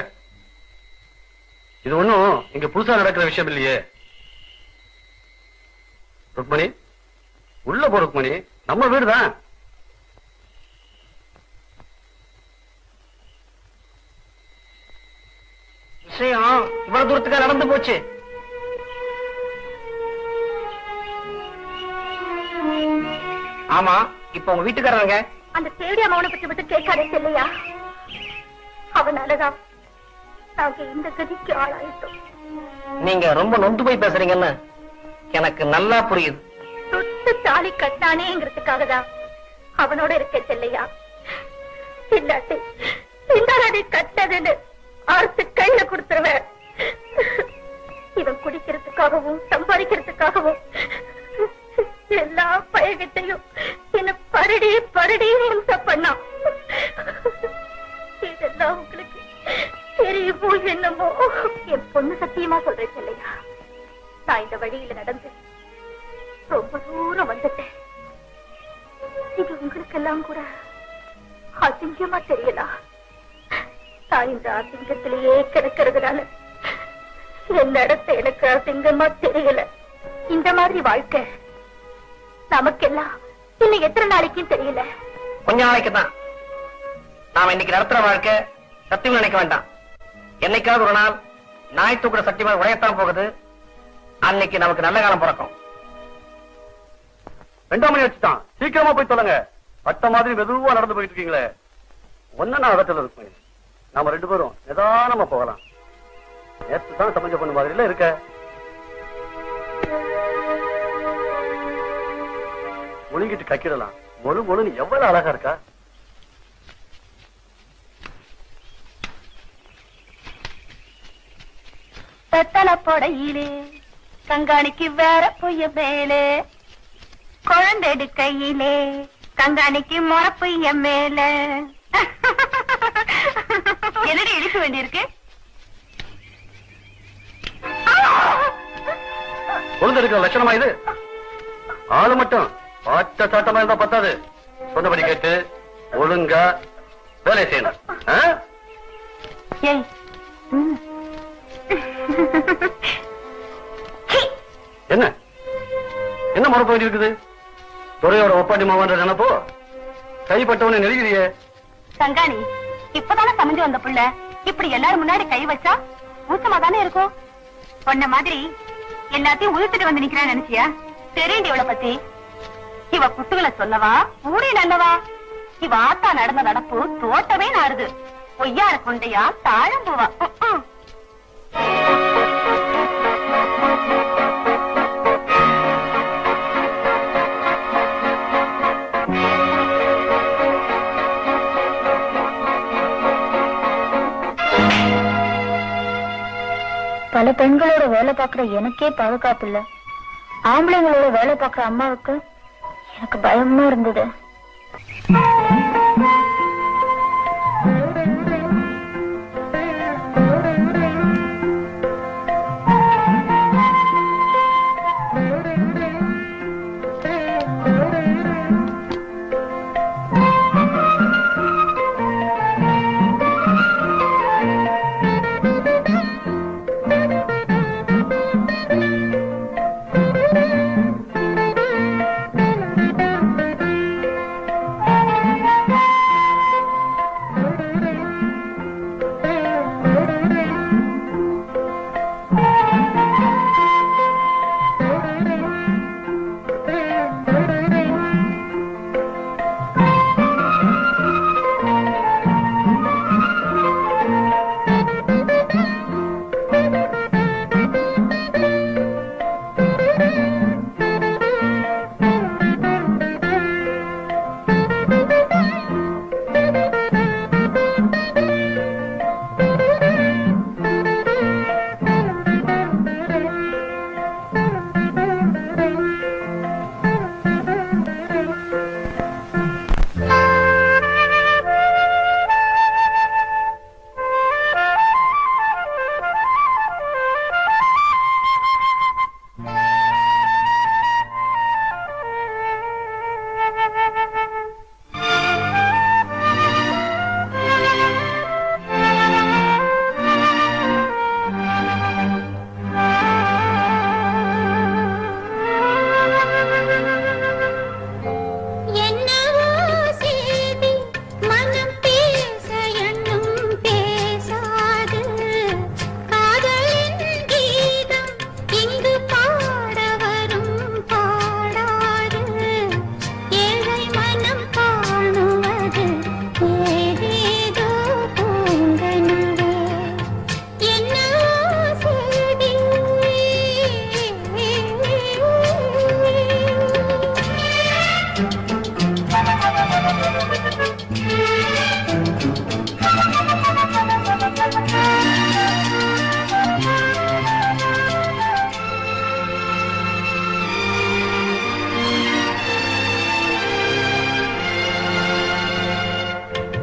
இது ஒண்ணும் இங்க புதுசா நடக்கிற விஷயம் இல்லையே. ருக்மணி, உள்ள போ. ருக்மணி, நம்ம வீடுதான். விஷயம் இவ்வளவு தூரத்துக்கு நடந்து போச்சு. ஆமா, இப்ப உங்க வீட்டுக்காரங்க அந்த தேடி அம்மாவனை பற்றி மட்டும் கேட்காதே இல்லையா? அவனாலதான் நாங்க இந்த கதிக்கு ஆளாயிட்டோம். நீங்க ரொம்ப நொந்து போய் பேசுறீங்கன்னு எனக்கு நல்லா புரியுது. தொட்டு தாலி கட்டானேங்கிறதுக்காக தான் அவனோட இருக்க செல்லையா. இல்லாட்டி இந்த கட்டதுன்னு அறுத்து கையில கொடுத்துருவேன். இவன் குடிக்கிறதுக்காகவும் சம்பாதிக்கிறதுக்காகவும் எல்லா பயகத்தையும் என்ன பரடி பரடி ஹிம்சை பண்ணான். இதெல்லாம் உங்களுக்கு தெரியுமோ என்னமோ? என் பொண்ணு சத்தியமா சொல்றேன் இல்லையா, நான் இந்த வழியில நடந்து ரொம்ப தூரம் வந்துட்டேன். இது உங்களுக்கெல்லாம் கூட அசிங்கமா தெரியலாம். நான் இந்த அசிங்கத்திலேயே கிடக்கிறதுனால என் நடத்த எனக்கு அசிங்கமா தெரியல. இந்த மாதிரி வாழ்க்கை நமக்கெல்லாம் இன்னும் எத்தனை நாளைக்கும் தெரியல. கொஞ்ச நாளைக்கு தான். நாம இன்னைக்கு நடத்துற வாழ்க்கை சத்தியம் நினைக்க வேண்டாம். என்னைக்காவது ஒரு நாள் நாய் தூக்குற சத்தியமா உடையத்தான் போகுது. அன்னைக்கு நமக்கு நல்ல காலம் பிறக்கும். 2 மணி வச்சுட்டான். சீக்கிரமா போய் சொல்லுங்க. பட்ட மாதிரி மெதுவா நடந்து போயிட்டு இருக்கீங்களே. ஒன்னு நான் இடத்துல இருப்பேன். நாம 2 பேரும் நிதானமா போகலாம். நேற்று தான் சமைச்ச பொண்ணு மாதிரில இருக்க. ஒழுங்கிட்டு கக்கிடலாம். மொழு மொழுன்னு எவ்வளவு அழகா இருக்கா. தத்தல போடையிலே கங்காணிக்கு வேற பொய்ய மேலே, குழந்தை கையிலே கங்காணிக்கு முறப்பைய மேல. என்னடி இழுக்க வேண்டியிருக்கு? குழந்தை இருக்கிற லட்சணமா இது? ஆளு மட்டும் பாட்ட சாட்டமா இருந்தா பத்தாது. சொன்னபடி கேட்டு ஒழுங்கா வேலை செய்யணும். ஏய், என்ன என்ன மறப்ப வேண்டி இருக்குது? துறையோட ஒப்பாண்டி மாவன்ற நினைப்போ கைப்பட்டவனை நெருங்கிறியே. கங்காணி இப்பதானே சமைஞ்சு வந்த புள்ள இப்படி எல்லாரும் முன்னாடி கை வச்சா ஊசமா தானே இருக்கும். பொண்ண மாதிரி எல்லாத்தையும் உதிர்த்துட்டு வந்து நிக்கிறான்னு நினைச்சியா? தெரியுண்டி இவளை பத்தி. இவ குட்டுகளை சொல்லவா ஊரே நல்லவா? இவ ஆத்தா நடந்த நடப்பு தோட்டமே நாடுது. பொய்யார கொண்டையா தாழம்பூவா. பல பெண்களோட வேலை பார்க்கிற எனக்கே பாதுகாப்பு இல்ல. ஆம்பளைங்களோட வேலை பார்க்கிற அம்மாவுக்கு எனக்கு பயமா இருந்தது.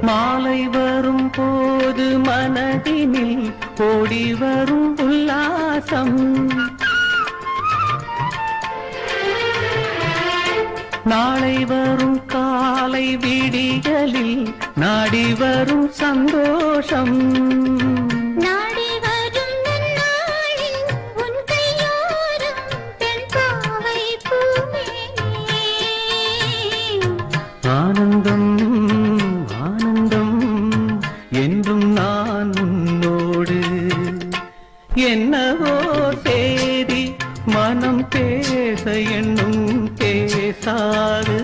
மாலை வரும் போது மனதினில் ஓடி வரும் உல்லாசம். நாளை வரும் காலை விடியலில் நாடி வரும் சந்தோஷம். நாடி வரும் நன்னாளில் உன் கையோரம் பெண் பாவை பூமேனி. ஆனந்தம் ஆனந்தம் என்றும் நான் உன்னோடு. என்னவோ சேதி மனம் பேச எண்ணும் பேசாது.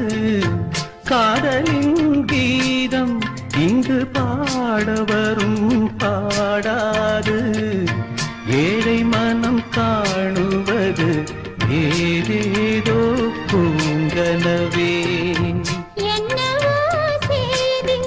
காதலின் கீதம் இங்கு பாட வரும் பாடாது. ஏழை மனம் காணுவது ஏதேதோ பூங்கனவே. என்னவோ சேதி.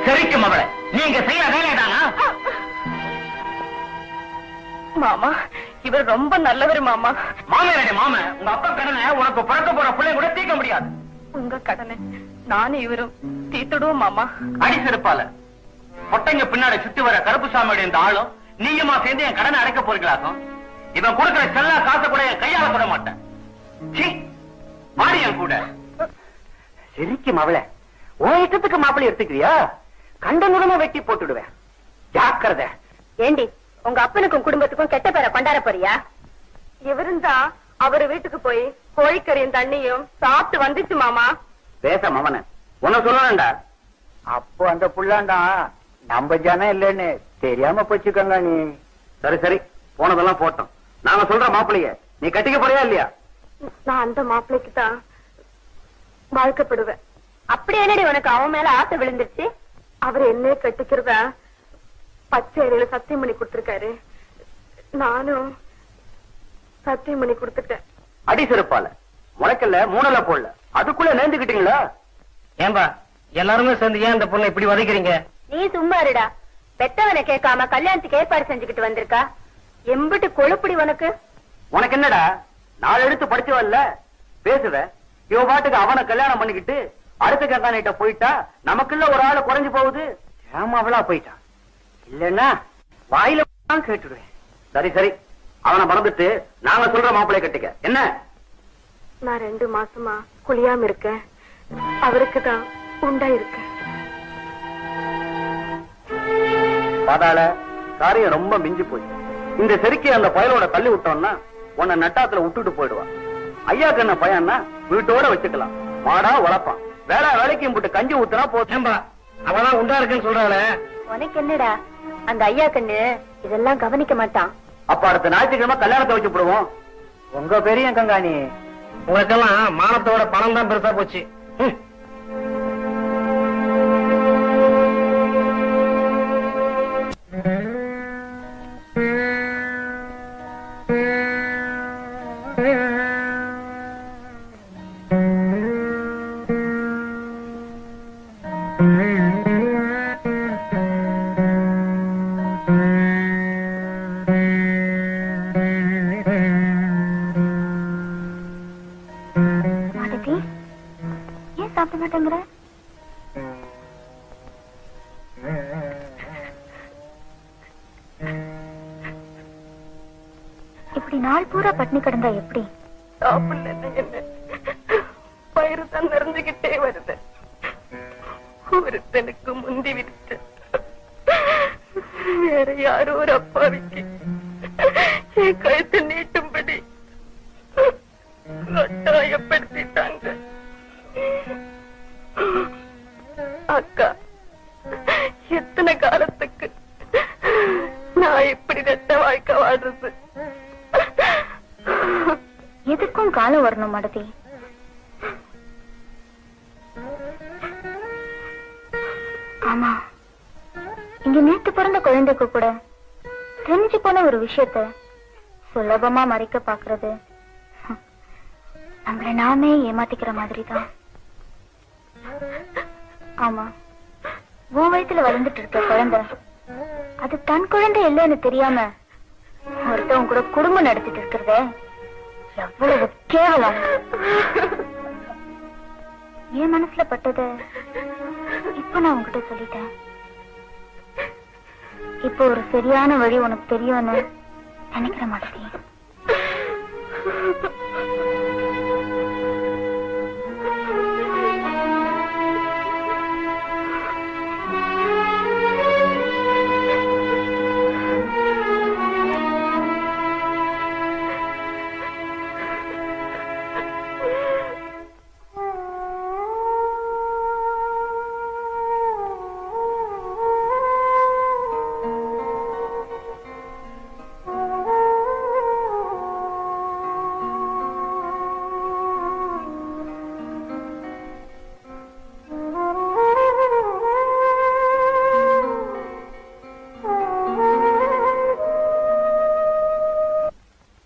சரிக்கும் அவளை நீங்க செய்யற வேலைதானா? மாமா இவர் ரொம்ப நல்லவர் மாமா. மாமன் மாமன் உங்க அப்பா கடனை உனக்கு பிறக்க போற பிள்ளை கூட தீர்க்க முடியாது. உங்க கடனை நானும் இவரும் தீர்த்துடுவோம் மாமா. அடிச்சிருப்பால பொட்டைங்க பின்னாடி சுத்தி வர கருப்புசாமியோட இந்த ஆளும் நீயுமா சேர்ந்து என் கடனை அடைக்க போறீங்களாக்கும். இவன் கொடுக்கிற செல்லா காசை கூட என் கையால போட மாட்டேன். மாறி என் கூட. சரிக்கும் அவளை உன் இஷ்டத்துக்கு மாப்பிள்ளை எடுத்துக்கிறியா? கண்ட நுடமா வெட்டி போட்டுடுவேன். ஜாக்கிரதை. ஏண்டி உங்க அப்பனுக்கும் குடும்பத்துக்கும் கெட்ட பேரை கொண்டாட போறியா? இவருந்தா அவரு வீட்டுக்கு போய் கோழிக்கறியும் தண்ணியும் சாப்பிட்டு வந்துச்சு மாமா. பேச மவன உன்ன சொல்லணும்டா. அப்போ அந்த புள்ளாண்டா நம்ம ஜனம் இல்லன்னு தெரியாம போச்சுக்கங்க நீ. சரி சரி போனதெல்லாம் போட்டோம். நாங்க சொல்ற மாப்பிள்ளைய நீ கட்டிக்க போறியா இல்லையா? நான் அந்த மாப்பிள்ளைக்கு தான் வாழ்க்கப்படுவேன். அப்படி என்னடி உனக்கு அவன் மேல ஆசை விழுந்துருச்சு? அவர் என்ன கட்டிக்கிறத பச்சை அறையில சத்தியம் பண்ணி கொடுத்திருக்காரு. நானும் சத்தியம் பண்ணி கொடுத்துட்டேன். அடி சிறப்பால முளைக்கல்ல மூணல போடல அதுக்குள்ள நேர்ந்துக்கிட்டீங்களா? ஏன்பா எல்லாருமே சேர்ந்து ஏன் இந்த பொண்ணை இப்படி வதைக்கிறீங்க? நீ சும்மா இருடா. பெத்தவனை கேட்காம கல்யாணத்துக்கு ஏற்பாடு செஞ்சுக்கிட்டு வந்திருக்கா. எம்பிட்டு கொழுப்புடி உனக்கு. உனக்கு என்னடா 4 எழுத்து படிச்சவல்ல பேசுவ. இவ பாட்டுக்கு அவனை கல்யாணம் பண்ணிக்கிட்டு அடுத்த கங்காணிட்ட போயிட்டா நமக்குள்ள ஒரு ஆளு குறைஞ்சு போகுது. ஏமாவளா போயிட்டான். இல்லன்னா வாயில தான் கேட்டுடுவேன். சரி சரி அவனை மறந்துட்டு நாங்க சொல்ற மாப்பிள்ளை கட்டிக்க. என்ன? நான் 2 மாசமா குளியாம இருக்கேன். அவருக்கு தான் உண்டா இருக்கேன். பாதாள காரியம் ரொம்ப மிஞ்சி போச்சு. இந்த செருக்கி அந்த பயலோட தள்ளி விட்டோம்னா உன்னை நட்டாத்துல விட்டுட்டு போயிடுவான். ஐயா கண்ண பையன்னா வீட்டோட வச்சுக்கலாம். மாடா வளர்ப்பான். வேலைக்கும் போட்டு கஞ்சி ஊத்துனா போதும்பா. அவதான் உண்டா இருக்குன்னு சொல்றாளே. உனக்கு என்னடா அந்த ஐயா கண்ணு இதெல்லாம் கவனிக்க மாட்டான். அப்ப அடுத்த ஞாயிற்றுக்கிழமை கல்யாணத்தை வச்சு போடுவோம். உங்க பெரிய கங்காணி உங்களுக்கெல்லாம் மானத்தோட பணம் தான் பெருசா போச்சு. ஏன் சாப்பிட மாட்டேங்கிற? இப்படி நாள் பூரா பட்னி கிடந்தா எப்படி? சாப்பிடல என்ன பயிறு தான் நிறைஞ்சுகிட்டே வருது. ஒருத்தனுக்கு முந்தி விட்டு வேற யாரோ ஒரு அப்பாவிக்கு என் கழுத்தை நீட்டும்படி கட்டாயப்படுத்திட்டாங்க. அக்கா எத்தனை காலத்துக்கு நான் இப்படி ரெட்ட வாழ்க்கை வாழ்றது? எதுக்கும் காலம் வரணும் மடதி. ஆமா, இங்க நேத்து பிறந்த குழந்தைக்கு கூட தெரிஞ்சு போன ஒரு விஷயத்த சுலபமா மறைக்க பாக்குறது நம்மள நாமே ஏமாத்திக்கிற மாதிரி தான். ஆமா, உன் வயித்துல வளர்ந்துட்டு இருக்க குழந்தை அது தன் குழந்தை இல்லைன்னு தெரியாம ஒருத்தவங்க கூட குடும்பம் நடத்திட்டு இருக்கிறத எவ்வளவு கேவலம். என் மனசுல பட்டது இப்ப நான் உன்கிட்ட சொல்லிட்டேன். இப்போ ஒரு சரியான வழி உனக்கு தெரியும்னு நினைக்கிற மாதிரி.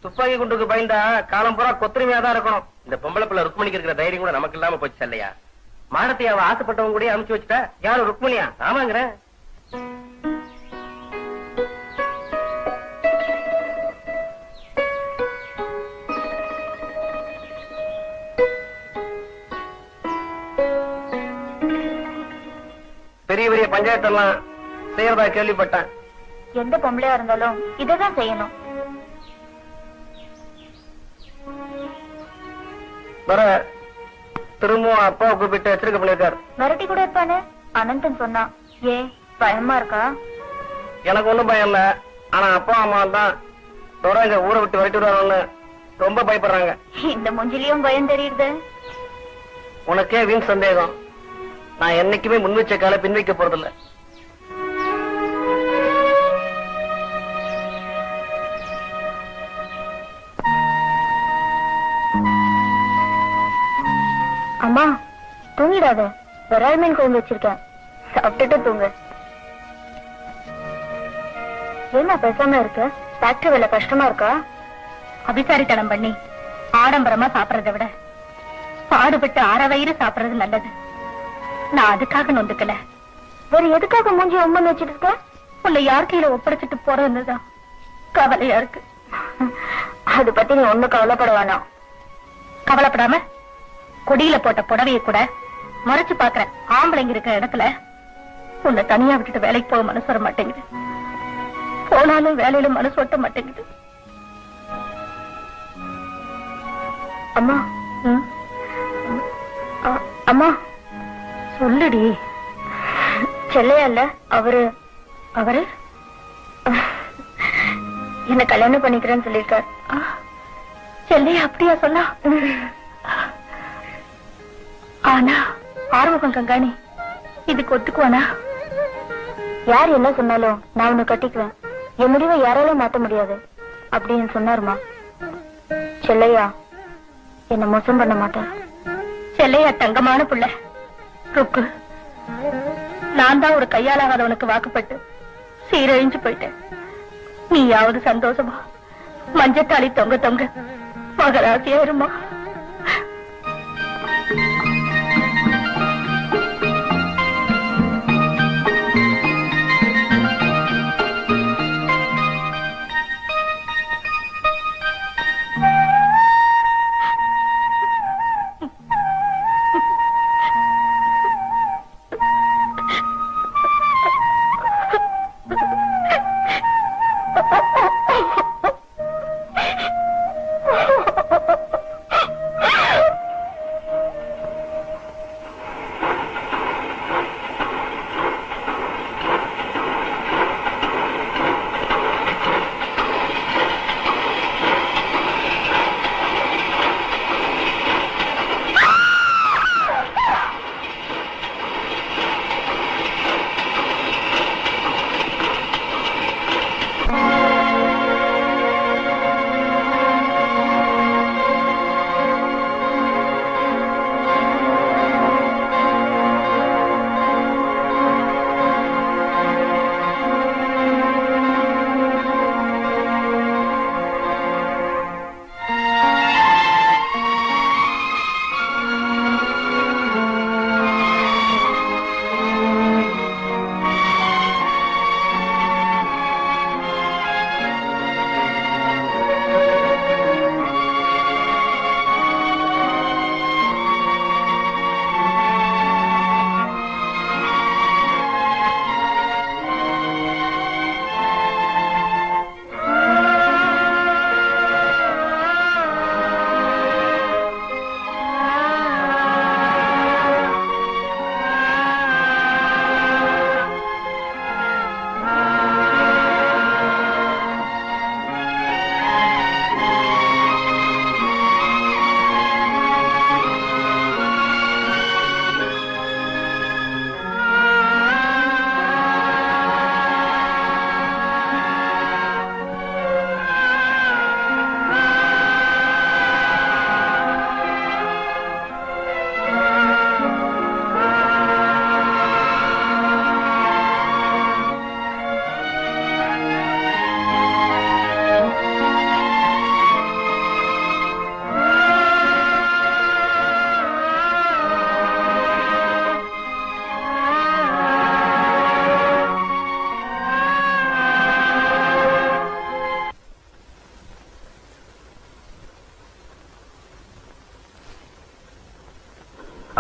துப்பாக்கி குண்டுக்கு பயந்தா காலம் பூரா கொத்தரிமையா தான் இருக்கணும். இந்த பொம்பளை பிள்ளை ருக்மணிக்கு இருக்கிற தைரியம் கூட நமக்கு இல்லாம போச்சு இல்லையா? மானத்தை அவ ஆசைப்பட்டவங்க கூட அனுப்பிச்சு வச்சுட்டா. யாரும் ருக்மணியா? ஆமாங்கிற. பெரிய பெரிய பஞ்சாயத்தெல்லாம் செய்யறதா கேள்விப்பட்டேன். எந்த பொம்பளையா இருந்தாலும் இததான் செய்யணும். வர திரும்பவும் அப்பாவை கூப்பிட்டு எச்சரிக்கை பண்ணிருக்காரு. மிரட்டி கூட இருப்பானே அனந்தன் சொன்னான். ஏன் பயமா இருக்கா? எனக்கு ஒண்ணும் பயம் இல்ல. ஆனா அப்பா அம்மா தான் தொடங்க ஊரை விட்டு வரட்டுன்னு ரொம்ப பயப்படுறாங்க. இந்த மூஞ்சிலையும் பயம் தெரியுது. உனக்கே வீண் சந்தேகம். நான் என்னைக்குமே முன் வச்ச கால பின் வைக்க போறதில்ல. அம்மா தூங்கிடாத, விரால் மீன் குழம்பு வச்சிருக்கேன், சாப்பிட்டுட்டு தூங்க. ஏமா பேசாம இருக்க? ஃபேக்டரி வேலை கஷ்டமா இருக்கா? அபிசாரித்தனம் பண்ணி ஆடம்பரமா சாப்பிடறதை விட பாடுபட்டு வயிறு சாப்பிடறது நல்லது. நான் அதுக்காக நொந்துக்கல. வேற எதுக்காக மூஞ்சி உம்மன் வச்சிட்டு இருக்க? உன்னை யார் கையில ஒப்படைச்சிட்டு போறதுதான் கவலையா இருக்கு. அது பத்தி நீ ஒண்ணும் கவலைப்பட வேணாம். கவலைப்படாம கொடியில போட்ட புடவைய கூட மறைச்சு பாக்குறேன். ஆம்பளைங்க இருக்கிற இடத்துல உன்னை தனியா விட்டுட்டு வேலைக்கு போக மனசு வர மாட்டேங்குது. போனாலும் வேலையில மனசு ஒட்ட மாட்டேங்குது. அம்மா அம்மா சொல்லுடி. செல்லையா இல்ல அவரு என்ன கல்யாணம் பண்ணிக்கிறேன்னு சொல்லிருக்காரு. செல்லையா அப்படியா சொன்னா? ஆனா ஆறுமுகம் கங்காணி இதுக்கு ஒத்துக்குவானா? யார் என்ன சொன்னாலும் நான் உன்னை கட்டிக்குவேன். என் முடிவை யாராலும் மாத்த முடியாது அப்படின்னு சொன்னாருமா. செல்லையா என்ன மோசம் பண்ண மாட்டார். செல்லையா தங்கமான புள்ள. ருக்கு, நான் தான் ஒரு கையாலாகாதவனுக்கு வாக்குப்பட்டு சீரழிஞ்சு போயிட்டேன். நீயாவது சந்தோஷமா மஞ்சத்தாளி தொங்க தொங்க மகராசியா இருமா.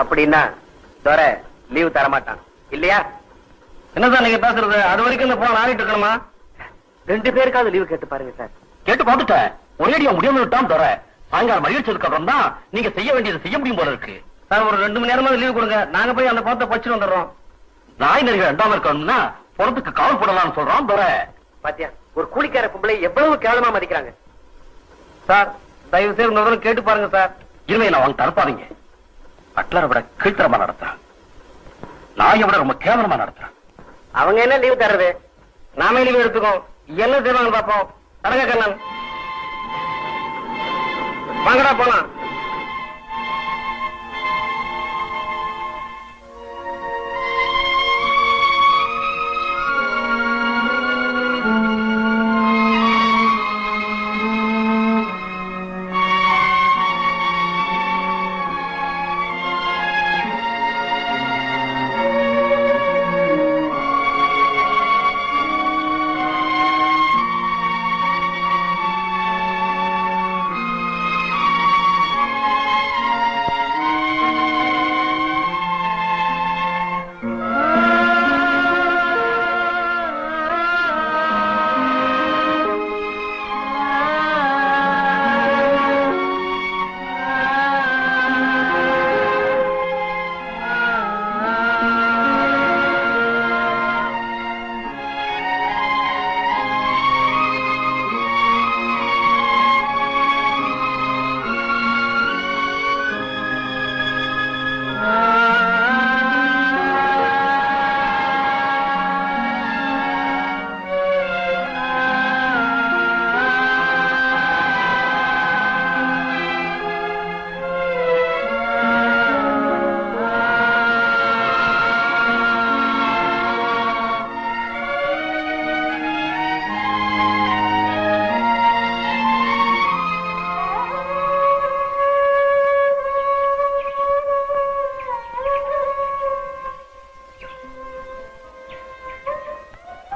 அப்படின்னா துரை லீவு தரமாட்டான் இல்லையா? என்னதான் நீங்க பேசுறது? அது வரைக்கும் இந்த போன் ஆடிட்டு இருக்கணுமா? 2 பேருக்காவது லீவு கேட்டு பாருங்க சார். கேட்டு பார்த்துட்டேன். ஒரேடியா முடியாம விட்டான் தர. சாயங்காலம் மகிழ்ச்சிக்கு அப்புறம் தான் நீங்க செய்ய வேண்டியது செய்ய முடியும் போல இருக்கு. சார் ஒரு 2 மணி நேரமா லீவு கொடுங்க. நாங்க போய் அந்த பணத்தை பறிச்சுட்டு வந்துடுறோம். நாய் நெருங்க 2ஆம் இருக்கணும்னா பணத்துக்கு காவல் போடலாம்னு சொல்றான் தர. பாத்தியா, ஒரு கூலிக்கார பொம்பளை எவ்வளவு கேவலமா மதிக்கிறாங்க. சார் தயவு செய்து உங்க கேட்டு பாருங்க சார். இருமையை நான் வாங்க தரப்பாதீங்க. பட்லரை விட கீழ்த்தரமா நடத்துறான். நாயை விட ரொம்ப கேவலமா நடத்துறான். அவங்க என்ன லீவு தர்றது? நாமே லீவு எடுத்துக்கோம். என்ன செய்வாங்க பாப்போம். தரங்க கண்ணன், வாங்கடா போலாம்.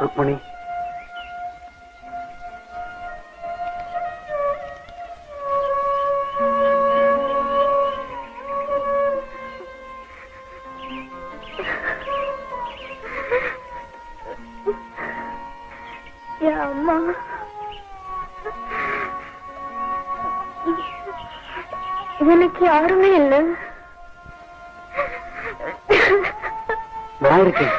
ருக்மணி, அம்மா எனக்கு யாருமே இல்லை. நான் இருக்கேன்.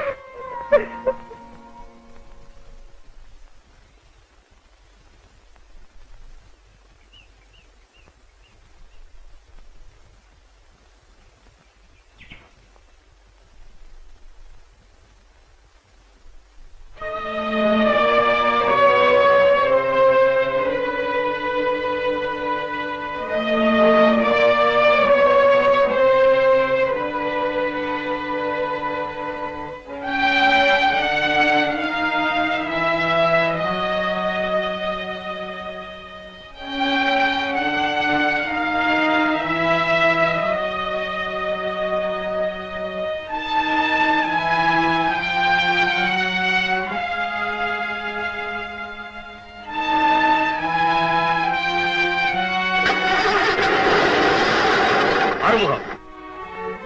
ஆறுமுகம்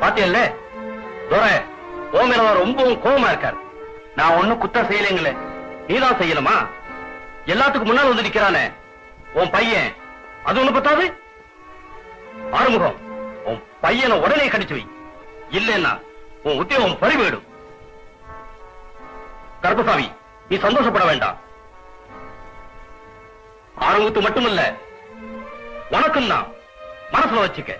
பாத்தியல்ல துரை ஓ மேலதான் ரொம்பவும் கோபமா இருக்காரு. நான் ஒண்ணும் குத்தம் செய்யலைங்களே, நீதான் செய்யணுமா? எல்லாத்துக்கும் முன்னால் வந்து நிக்கிறானே உன் பையன், அது ஒண்ணு பத்தாது? ஆறுமுகம், உன் பையனை உடனே கடிச்சு வை, இல்லைன்னா உன் உத்தியோகம் பறிபோயிடும். கருப்பசாமி, நீ சந்தோஷப்பட வேண்டாம். ஆறுமுகத்து மட்டுமல்ல, உனக்கும் தான் மனசுல வச்சுக்க.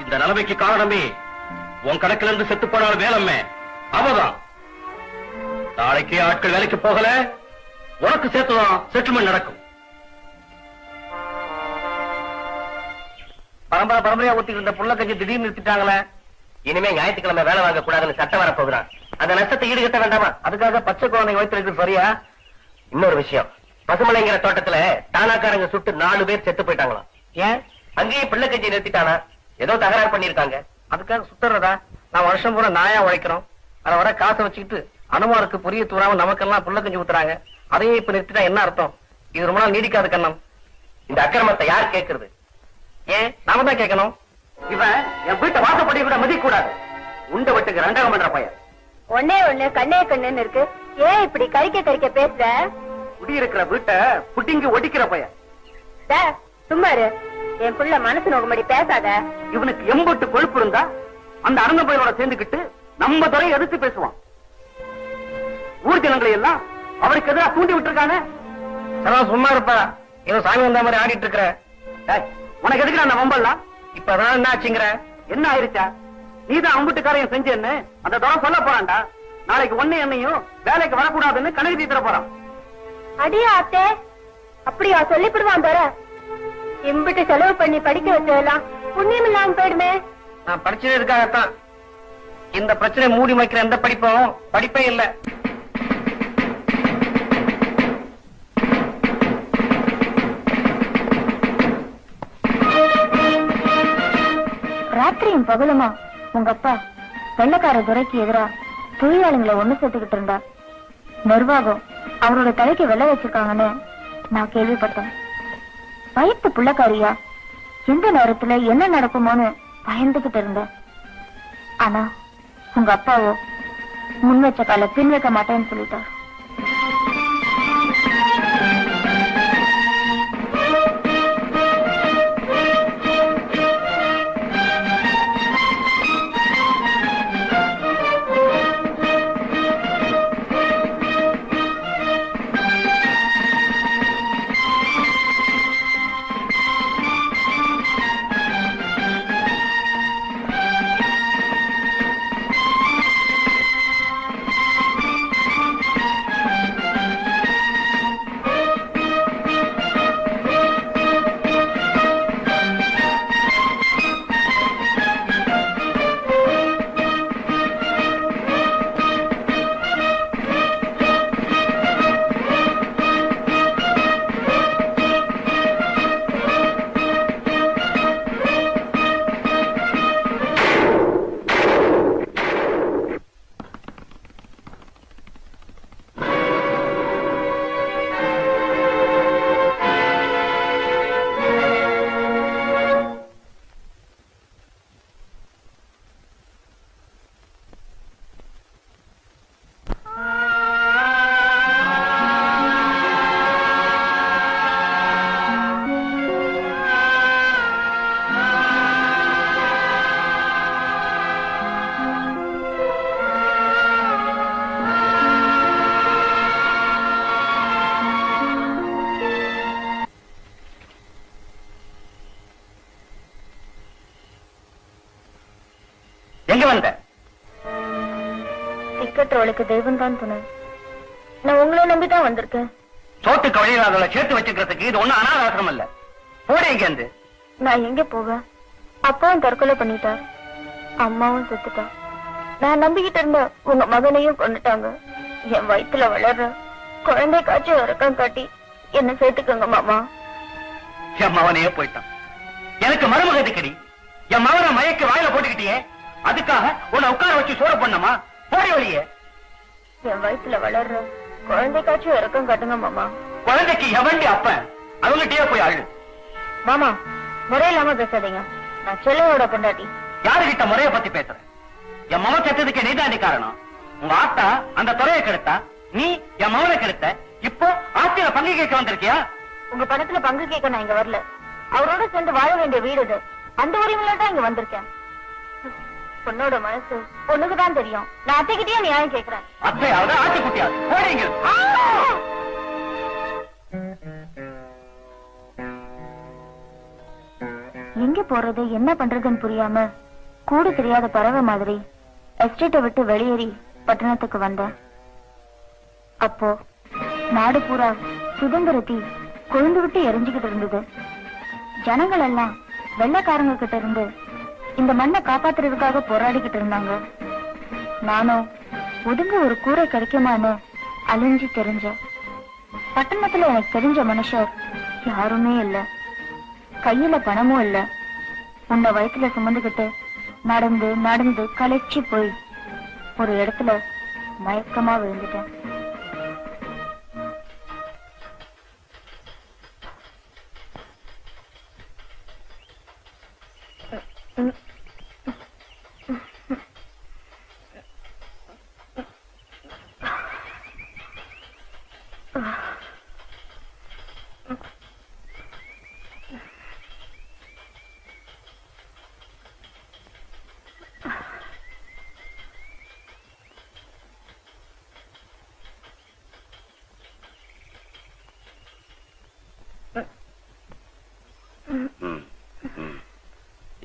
இந்த நிலைமைக்கு காரணமே உன் கணக்கில இருந்து செத்து போனாலும் வேலம்மே அவதான். நாளைக்கே ஆட்கள் வேலைக்கு போகல, உனக்கு சேர்த்துதான் செட்டில்மெண்ட் நடக்கும். பரம்பரையா ஊத்திட்டு இருந்த புள்ள கஞ்சி திடீர்னு நிறுத்திட்டாங்களே. இனிமே ஞாயிற்றுக்கிழமை வேலை வாங்க கூடாதுன்னு சட்டம் வர போகிறான். அந்த நஷ்டத்தை ஈடுகட்ட வேண்டாமா? அதுக்காக பச்சை குழந்தை வைத்திருக்கிறது சரியா? இன்னொரு விஷயம், பசுமலைங்கிற தோட்டத்துல தானாக்காரங்க சுட்டு 4 பேர் செத்து போயிட்டாங்களாம். ஏன்? அங்கேயே பிள்ளை கஞ்சி நிறுத்திட்டானா? ஏதோ தகராறு பண்ணிருக்காங்க. அதுக்காக சுத்துறதா? நான் வருஷம் பூரா நாயா உழைக்கிறோம். அதை வர காசை வச்சுக்கிட்டு அனுமாருக்கு புரிய தூராம நமக்கெல்லாம் புள்ள கஞ்சி ஊத்துறாங்க. அதையும் இப்ப நிறுத்திட்டா என்ன அர்த்தம்? இது ரொம்ப நாள் நீடிக்காது கண்ணம். இந்த அக்கிரமத்தை யார் கேட்கறது? ஏன் நாம தான் கேட்கணும். இவன் என் வீட்டை வாசப்படி கூட மதிக்க கூடாது. உண்டை விட்டுக்கு ரெண்டகம் பண்ற பையன். ஒன்னே ஒண்ணு கண்ணே கண்ணுன்னு இருக்கு. ஏன் இப்படி கறிக்க பேசுற? குடியிருக்கிற வீட்டை புட்டிங்கி ஒடிக்கிற பையன். சும்மா இரு. என் புள்ள மனசு நோக்கும்படி பேசாத. இவனுக்கு எம்பட்டு கொழுப்பு இருந்தா அந்த அருந்த பையனோட சேர்ந்துக்கிட்டு நம்ம துறையை எதிர்த்து பேசுவான். ஊர் ஜனங்களை எல்லாம் அவருக்கு எதிராக தூண்டி விட்டுருக்காங்க. சும்மா இருப்பா. இவன் சாமி வந்த மாதிரி ஆடிட்டு இருக்கிற. உனக்கு எதுக்கு அந்த வம்பல்லாம்? இப்பதான் என்ன ஆச்சுங்கிற? என்ன ஆயிருச்சா? நீதான் அம்புட்டுக்காரையும் செஞ்சேன்னு அந்த துறை சொல்ல போறான்டா. நாளைக்கு ஒண்ணு என்னையும் வேலைக்கு வரக்கூடாதுன்னு கணக்கு தீர்த்த போறான். அடியா அத்தே, அப்படியா சொல்லிவிடுவான் தர. எம்பிட்டு செலவு பண்ணி படிக்க வச்சதெல்லாம் புண்ணியம் இல்லாம போயிடுமே. நான் படிச்சதுக்காகத்தான். இந்த பிரச்சனை மூடி வைக்கிற எந்த படிப்பும் படிப்பே இல்ல. ராத்திரியும் பகலுமா உங்க அப்பா வெள்ளக்கார துறைக்கு எதிரா தொழிலாளிகளை ஒண்ணு சேர்த்துக்கிட்டு இருந்தா. நிர்வாகம் அவரோட தலைக்கு வெள்ள வச்சிருக்காங்கன்னு நான் கேள்விப்பட்டேன். வயிற்று புள்ளக்காரியா எந்த நேரத்துல என்ன நடக்குமோன்னு பயந்துகிட்டு இருந்தேன். ஆனா உங்க அப்பாவோ முன் வச்ச கால பின் வைக்க மாட்டேன்னு சொல்லிட்டார். எங்க வந்த? திக்கற்றவளுக்கு தெய்வம் தான் துணை. நான் உங்களை நம்பிதான் வந்திருக்கேன். சோத்துக்கு வழியில்லாத சேர்த்து வச்சுக்கிறதுக்கு இது ஒண்ணும் அனாதாசிரம் இல்ல. போட எங்க இருந்து? நான் எங்க போவேன்? அப்பாவும் தற்கொலை பண்ணிட்டார், அம்மாவும் செத்துட்டா. நான் நம்பிக்கிட்டு இருந்த உங்க மகனையும் கொண்டுட்டாங்க. என் வயிற்றுல வளர்ற குழந்தை காட்சி இறக்கம் காட்டி என்ன சேர்த்துக்கங்க மாமா. என் மவனையே போயிட்டான். எனக்கு மருமக எதுக்கடி? என் மகனை மயக்க வாயில போட்டுக்கிட்டியே, அதுக்காக உன்னை உட்கார வச்சு சோறு பண்ணமா? போடி வழியே. என் வயிற்றுல வளர்ற குழந்தை காட்சி இறக்கம் காட்டுங்க மாமா. குழந்தைக்கு எவண்டி அப்ப? அவங்ககிட்டயே போய் அழு. மாமா முறையில்லாம பேசாதீங்க. நான் செல்லையோட பொண்டாட்டி. யாருகிட்ட முறைய பத்தி பேசுற? என் மகன் செத்ததுக்கு நீதாண்டி காரணம். உங்க ஆத்தா அந்த துறையை கெடுத்தா, நீ என் மகனை கெடுத்த. இப்போ ஆத்திர பங்கு கேட்க வந்திருக்கியா? உங்க பணத்துல பங்கு கேட்க நான் இங்க வரல. அவரோட சேர்ந்து வாழ வேண்டிய வீடு இது. அந்த உரிமையில தான் இங்க வந்திருக்கேன். பொண்ணோட மனசு பொண்ணுக்குதான் தெரியும். நான் அத்தைக்கிட்டே நியாயம் கேட்கிறேன். அத்தையாவது ஆட்சி குட்டியாது போறீங்க. எங்க போறது என்ன பண்றதுன்னு புரியாம கூட தெரியாத பறவை மாதிரி எஸ்டேட்டை விட்டு வெளியேறி பட்டணத்துக்கு வந்தேன். அப்போ நாடு பூரா சுதந்திரத்தி கொழுந்து விட்டு எரிஞ்சுக்கிட்டு இருந்தது. ஜனங்கள் எல்லாம் வெள்ளைக்காரங்க கிட்ட இருந்து இந்த மண்ணை காப்பாத்துறதுக்காக போராடிக்கிட்டு இருந்தாங்க. நானும் ஒதுங்க ஒரு கூரை கிடைக்குமான்னு அழிஞ்சு தெரிஞ்சேன். பட்டணத்துல எனக்கு தெரிஞ்ச மனுஷர் யாருமே இல்ல, கையில பணமும் இல்ல. உன்னை வயிற்றுல சுமந்துகிட்டு நடந்து நடந்து களைச்சி போய் ஒரு இடத்துல மயக்கமா விழுந்துட்டேன்.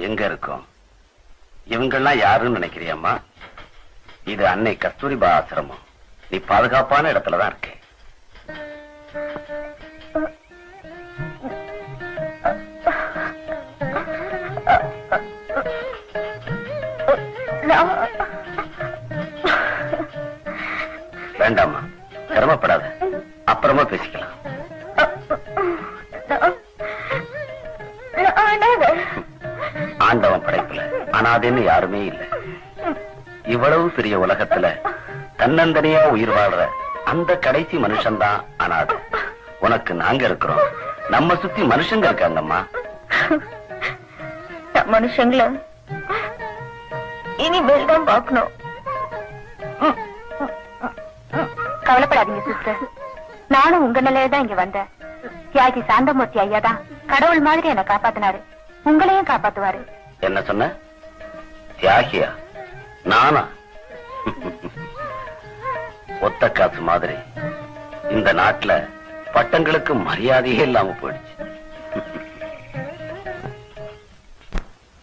எங்க இருக்கும்? இவங்கெல்லாம் யாருன்னு நினைக்கிறியம்மா? இது அன்னை கஸ்தூரிபா ஆசிரமம். நீ பாதுகாப்பான இடத்துலதான் இருக்க. வேண்டாமா, சிரமப்படாத, அப்புறமா பேசிக்கலாம். ஆண்டவன் படைப்புல அனாதைன்னு யாருமே இல்லை. இவ்வளவு பெரிய உலகத்துல தன்னந்தனியா உயிர் வாழ்ற அந்த கடைசி மனுஷன்தான் அனாதை. உனக்கு நாங்க இருக்கிறோம், நம்ம சுத்தி மனுஷங்க இருக்காங்கம்மா. மனுஷங்கள இனிமேல் தான் பார்க்கணும். கவலைப்படாதீங்க சிஸ்டர், நானும் உங்க நிலையதான் இங்க வந்தேன். தியாகி சாந்தமூர்த்தி ஐயா தான் கடவுள் மாதிரி என்ன காப்பாத்தினாரு, உங்களையும் காப்பாத்துவாரு. என்ன சொன்ன? தியாகியா? நானா? ஒத்த காசு மாதிரி இந்த நாட்டுல பட்டங்களுக்கு மரியாதையே இல்லாம போயிடுச்சு.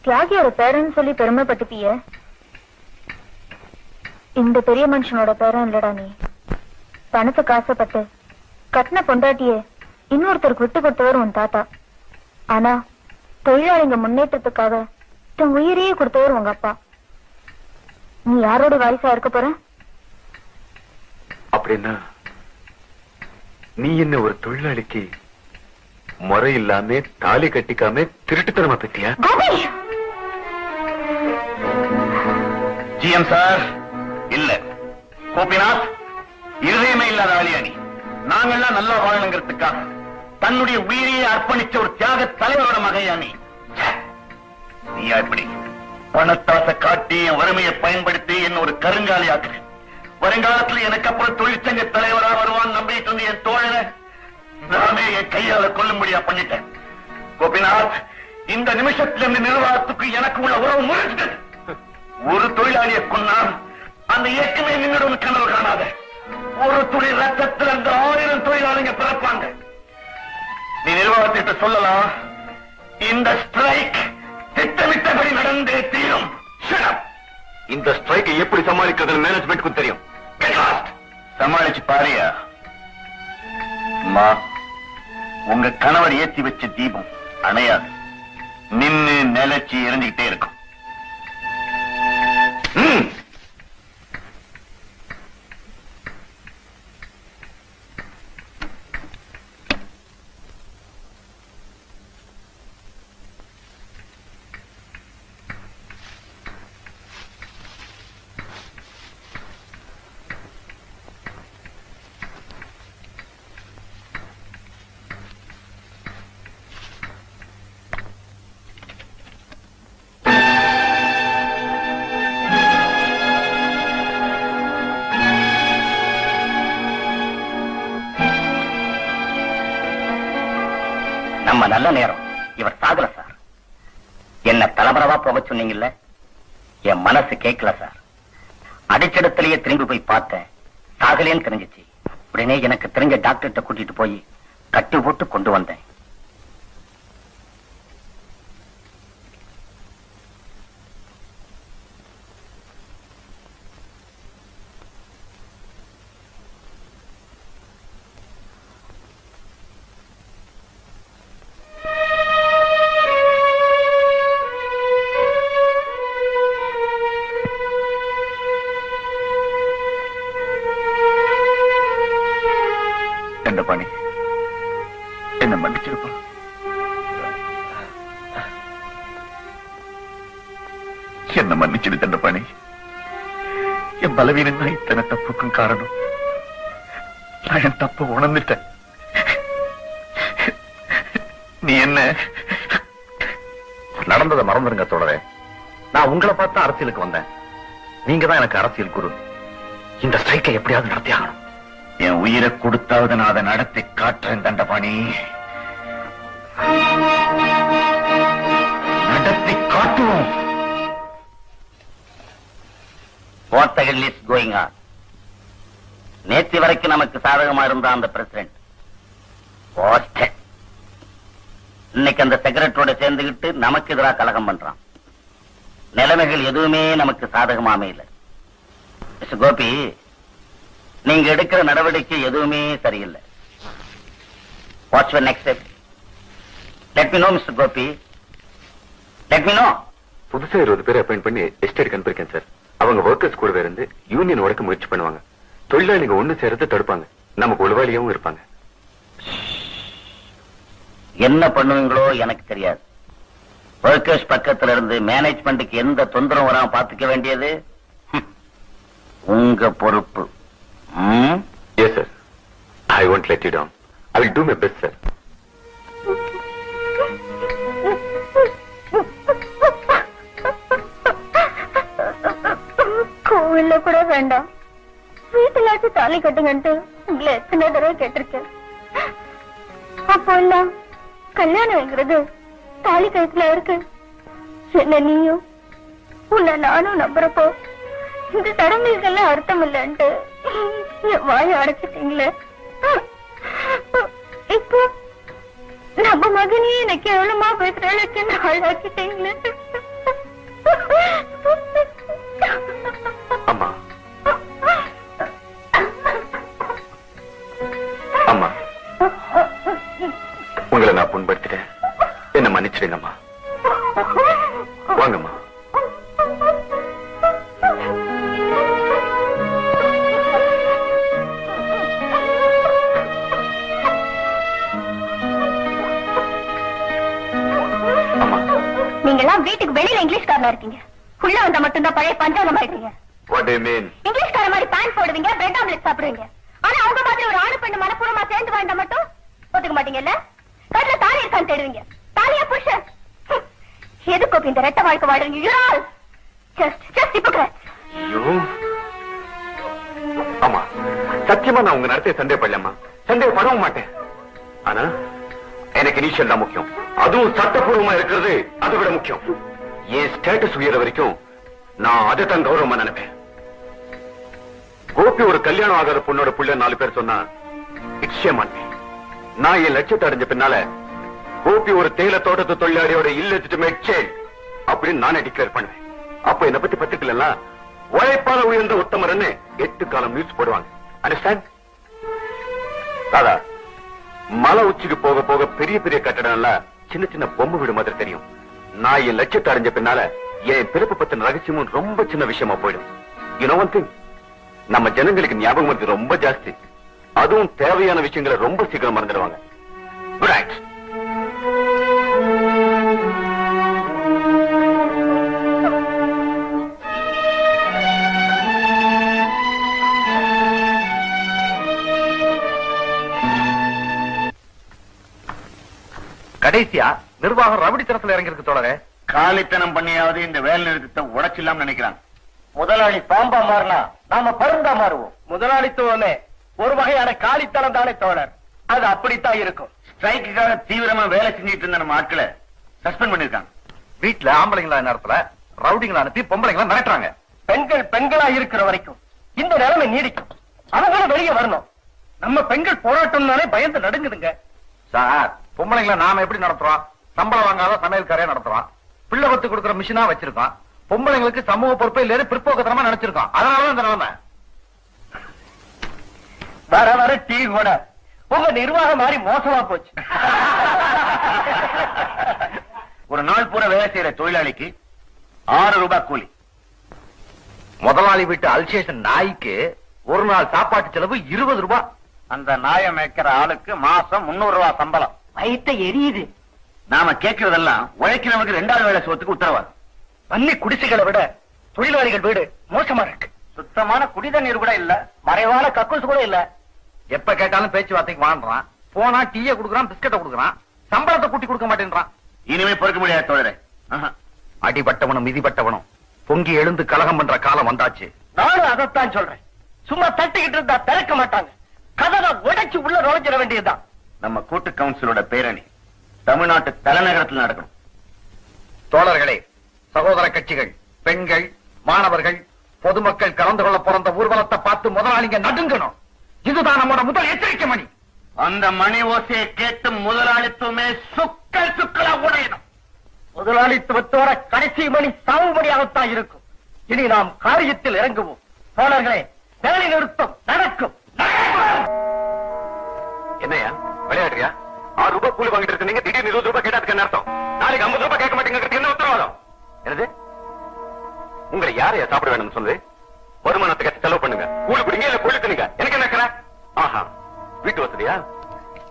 தியாகியோட பேரன்னு சொல்லி பெருமைப்பட்டுப்பிய, இந்த பெரிய மனுஷனோட பேரன் இல்லடா நீ. பணத்துக்கு ஆசைப்பட்டு கட்டின பொண்டாட்டிய இன்னொருத்தருக்கு விட்டு கொடுத்தவர் உன் தாத்தா. ஆனா தொழிலாளிங்க முன்னேற்றத்துக்காக தன் உயிரையே கொடுத்தவர் உங்க அப்பா. நீ யாரோட வாரிசா இருக்க போற? அப்படின்னா நீ என்ன ஒரு தொழிலாளிக்கு முறை இல்லாம தாலி கட்டிக்காம திருட்டுத்தனமா பெற்றியா? ஜிஎம் சார், இல்ல. கோபிநாத், இருதயமே இல்லாத ஆளியானி. நாங்கெல்லாம் நல்லா வாழணுங்கிறதுக்காக தன்னுடைய உயிரையே அர்ப்பணிச்ச ஒரு தியாக தலைவரோட மகையானி. நீயா இப்படி பணத்தாசை காட்டி என் வறுமையை பயன்படுத்தி என்ன ஒரு கருங்காலி ஆக்கு. வருங்காலத்தில் எனக்கு அப்புறம் தொழிற்சங்க தலைவரா வருவான் நம்பிட்டு வந்து என் தோழனை நானே என் கையால கொல்லும்படியா பண்ணிட்டேன். கோபிநாத், இந்த நிமிஷத்துல இருந்து நிர்வாகத்துக்கு எனக்கு உள்ள உறவு முறிஞ்சது. ஒரு தொழிலாளியை கொன்னா அந்த இயக்கமே நின்றுடும் கனவு காணாத. ஒரு துளி ரத்தத்தில் அந்த 1000 தொழிலாளிங்க பிறப்பாங்க. நீ நிர்வாகத்திட்ட சொல்லலாம், இந்த ஸ்ட்ரைக் திட்டமிட்டபடி நடந்தே தீரும். இந்த ஸ்ட்ரைக்கை எப்படி சமாளிக்கிறது மேனேஜ்மெண்ட்க்கு தெரியும். சமாளிச்சு பாரியா? உங்க கணவர் ஏத்தி வச்ச தீபம் அணையாது, நின்னு நிலைச்சு எரிஞ்சுக்கிட்டே இருக்கும். நம்ம நல்ல நேரம். இவர் சாகல சார். என்ன தலைமறைவா போக சொன்னீங்கல்ல, என் மனசு கேட்கல சார். அடிச்சடத்திலேயே திரும்பி போய் பார்த்தேன், சாகலேன்னு தெரிஞ்சிச்சு. உடனே எனக்கு தெரிஞ்ச டாக்டர்கிட்ட கூட்டிட்டு போய் கட்டு போட்டு கொண்டு வந்தேன். என்ன மன்னிச்சிருப்பா. என்ன மன்னிச்சிரு தண்டபாணி. என் பலவீனம் தான் இத்தனை தப்புக்கும் காரணம். நான் என் தப்பு உணர்ந்துட்டேன். நீ என்ன நடந்ததை மறந்துருங்க தொடரே. நான் உங்களை பார்த்து அரசியலுக்கு வந்தேன். நீங்க தான் எனக்கு அரசியல் குரு. இந்த ஸ்ட்ரைக்கை எப்படியாவது நடத்தி ஆகணும். என் உயிரை கொடுத்தாவது நான் அதை நடத்தி காட்டுறேன் தண்டபாணி. நடத்தி காட்டுவோம். What the hell is going on? நேற்று வரைக்கும் நமக்கு சாதகமா இருந்த அந்த பிரசிடென்ட் இன்னைக்கு அந்த செக்ரட்டரியோட சேர்ந்துகிட்டு நமக்கு எதிராக கலகம் பண்றான். நிலைமைகள் எதுவுமே நமக்கு சாதகமாமே இல்லை. மிஸ்டர் கோபி, நீங்க எடுக்கிற நடவடிக்கை எதுவுமே சரியில்லை. What's your next step? Let me know mister Gopi, let me know. புதுசா 20 பேர் அப்பாயிண்ட் பண்ணி எஸ்டேட் அனுப்பியிருக்கேன் சார். அவங்க ஒர்க்கர்ஸ் கூட இருந்து யூனியன் உடைக்க முயற்சி பண்ணுவாங்க. தொழிலாளிங்க ஒண்ணு சேர்த்து தடுப்பாங்க. நமக்கு உளவாளியாவும் இருப்பாங்க. என்ன பண்ணுவீங்களோ எனக்கு தெரியாது. ஒர்க்கர்ஸ் பக்கத்துல இருந்து மேனேஜ்மெண்ட்டுக்கு எந்த தொந்தரவும் வராம பாத்துக்க வேண்டியது உங்க பொறுப்பு. Yes sir, I won't let you down. I will do my best, sir. கோவில்ல கூட வேண்டாம், வீட்டுலாச்சும் தாலி கட்டுங்கன்ட்டு உங்களை எத்தனை தடவை கேட்டிருக்கேன். அப்போ எல்லாம் கல்யாணம்ங்கிறது தாலி கழுத்துல இருக்கு. என்ன நீயும் உன்னை நானும் நம்புறப்போ இந்த சடங்குகள்லாம் அர்த்தம் இல்லைன்ட்டு என் வாயை அடைச்சிட்டீங்களே. இப்போ நம்ம மகனே எனக்கு எவ்வளவுமா பேசுறேன்னு ஆளாக்கிட்டீங்களே. அம்மா, அம்மா, உங்களை நான் புண்படுத்திட்டேன். என்ன மன்னிச்சிடுங்கம்மா. வாங்கம்மா. நீங்கெல்லாம் வீட்டுக்கு வெளியில இங்கிலீஷ்காரனா இருக்கீங்க. உள்ள வந்தா மட்டும்தான் பழைய பஞ்சாங்கம் ஆயிட்டீங்க. What do you mean? இங்கிலீஷ்கார மாதிரி பேன் போடுவீங்க, பிரெட் ஆம்லெட் சாப்பிடுவீங்க. ஆனா அவங்க மாதிரி ஒரு ஆணு பெண்ணு மனப்பூர்வமா சேர்ந்து வாழ்ந்தா மட்டும் ஒத்துக்க மாட்டீங்கல்ல. கண்ணுல தாலி இருக்கான்னு தேடுவீங்க. தாலியா புருஷன். எதுக்கு இந்த ரெட்ட வாழ்க்கை வாழ்றீங்க? You're all just hypocrites. ஐயோ அம்மா, சத்தியமா நான் உங்க நடத்தைய சந்தேகப்படலம்மா. சந்தேகப்படவும் மாட்டேன். ஆனா எனக்கு இனிஷியல் தான் முக்கியம். அதுவும் சட்டப்பூர்வமா இருக்கிறது அதை விட முக்கியம். என் ஸ்டேட்டஸ் உயர வரைக்கும் நான் அதை தான் கௌரவமா நினைப்பேன். கோபி ஒரு கல்யாணம் ஆகாத பொண்ணோட புள்ள 4 பேர் சொன்னா இட்ஸ் ஷேம் ஆன் மீ. நான் என் லட்சியத்தை அடைஞ்ச பின்னால கோபி ஒரு தேயிலை தோட்டத்து தொழிலாளியோட இல்லெஜிட்டிமேட் சைல்ட் அப்படின்னு நானே டிக்ளேர் பண்ணுவேன். அப்ப என்னை பத்தி பத்திரிக்கல எல்லாம் உழைப்பால உயர்ந்த உத்தமர்னு 8 காலம் நியூஸ் போடுவாங்க. அண்டர்ஸ்டாண்ட்? தாதா, மலை உச்சிக்கு போக போக பெரிய பெரிய கட்டடம் எல்லாம் சின்ன சின்ன பொம்மை வீடு மாதிரி தெரியும். நான் என் லட்சியத்தை அடைஞ்ச பின்னால என் பிறப்பு பத்தின ரகசியமும் ரொம்ப சின்ன விஷயமா போயிடும். You know one thing? நம்ம ஜனங்களுக்கு ஞாபகம் வந்து ரொம்ப ஜாஸ்தி. அதுவும் தேவையான விஷயங்களை ரொம்ப சீக்கிரம் மறந்துடுவாங்க. Good night. கடைசியா நிர்வாகம் ரவுடித்தனத்துல இறங்கிருக்கு தோழரே. காலித்தனம் பண்ணியாவது இந்த வேலை நிறுத்தத்தை உடைச்சிடலாம் நினைக்கிறான். முதலாளி பாம்பா மாறினா நாம பருந்தா மாறுவோம். முதலாளித்துவமே ஒரு வகையான காலித்தனம் தானே தோழர். அது அப்படித்தான் இருக்கும். ஸ்ட்ரைக்குக்காக தீவிரமா வேலை செஞ்சிட்டு இருந்த நம்ம ஆட்களை சஸ்பெண்ட் பண்ணிருக்காங்க. வீட்டுல ஆம்பளைங்களா நேரத்துல ரவுடிங்களா அனுப்பி பொம்பளைங்களா மிரட்டுறாங்க. பெண்கள் பெண்களா இருக்கிற வரைக்கும் இந்த நிலைமை நீடிக்கும். அவங்களும் வெளியே வரணும். நம்ம பெண்கள் போராட்டம்னாலே பயந்து நடுங்குதுங்க. சார், பொம்பளைங்கள நாம எப்படி நடத்துறோம்? சம்பளம் வாங்காத சமையல்காரையா நடத்துறோம். பிள்ளை வத்து கொடுக்கிற மிஷினா வச்சிருக்கோம். பொம்பளைங்களுக்கு சமூக பொறுப்பை இல்ல பிற்போக்கத்தனமா நினைச்சிருக்கோம். அதனாலதான் இந்த நிலைமை. வர வர டீ கூட உங்க நிர்வாகம் மாதிரி மோசமா போச்சு. ஒரு நாள் பூரா வேலை செய்யற தொழிலாளிக்கு 6 ரூபாய் கூலி. முதலாளி வீட்டு அல்சேஷன் நாய்க்கு ஒரு நாள் சாப்பாட்டு செலவு 20 ரூபாய். அந்த நாயை மேய்க்கிற ஆளுக்கு மாசம் 300 ரூபாய் சம்பளம். வயிற்ற எரியுது. நாம கேட்கறதெல்லாம் உழைக்கிறவங்க 2வது வேலை சோத்துக்கு உத்தரவாது. பள்ளி குடிசைகளை விட தொழிலாளிகள் வீடு மோசமா இருக்கு. சுத்தமான குடித நீர் கூட இல்ல, மறைவான கக்கூஸ் கூட இல்ல. எப்ப கேட்டாலும் பேச்சுவார்த்தைக்கு வாழ்றான். போனா டீயை குடுக்கறான், பிஸ்கட்டை குடுக்கறான், சம்பளத்தை கூட்டி கொடுக்க மாட்டேன்றான். இனிமே பொறுக்க முடியாது தோழரே. அடிபட்டவனும் மிதிப்பட்டவனும் பொங்கி எழுந்து கலகம் பண்ற காலம் வந்தாச்சு. நானும் அதைத்தான் சொல்றேன். சும்மா தட்டிக்கிட்டு இருந்தா திறக்க மாட்டாங்க. கதவை உடைச்சு உள்ள நுழைஞ்சிட வேண்டியதுதான். நம்ம கூட்டு கவுன்சிலோட பேரணி தமிழ்நாட்டு தலைநகரத்தில் நடக்கணும். தோழர்களே, சகோதர கட்சிகள், பெண்கள், மாணவர்கள், பொதுமக்கள் கலந்து கொள்ள பிறந்த ஊர்வலத்தை பார்த்து முதலாளிங்க நடுங்கணும். இதுதான் நம்மோட முதல் எச்சரிக்கை மணி. அந்த மணி ஓசையை கேட்டு முதலாளித்துவமே சுக்கல் சுக்கலா உடையணும். முதலாளித்துவத்தோட கடைசி மணி சாவு மணியாகத்தான் இருக்கும். இனி நாம் காரியத்தில் இறங்குவோம். தோழர்களே, வேலை நிறுத்தம் நடக்கும். என்னையா விளையாடுறியா? 6 ரூபாய் கூலி வாங்கிட்டு இருக்கு நீங்க திடீர்னு 20 ரூபாய் கேட்டதுக்கு என்ன அர்த்தம்? நாளைக்கு 50 ரூபாய் கேட்க மாட்டேங்கிறது என்ன உத்தரவாதம்? என்னது? உங்களை யாரையா சாப்பிட வேணும்னு சொல்லுது? வருமானத்துக்கு செலவு பண்ணுங்க, கூலி குடிங்க, இல்ல கூலி தின்னுங்க. எனக்கு என்ன கரை? ஆஹா, வீட்டு வசதியா?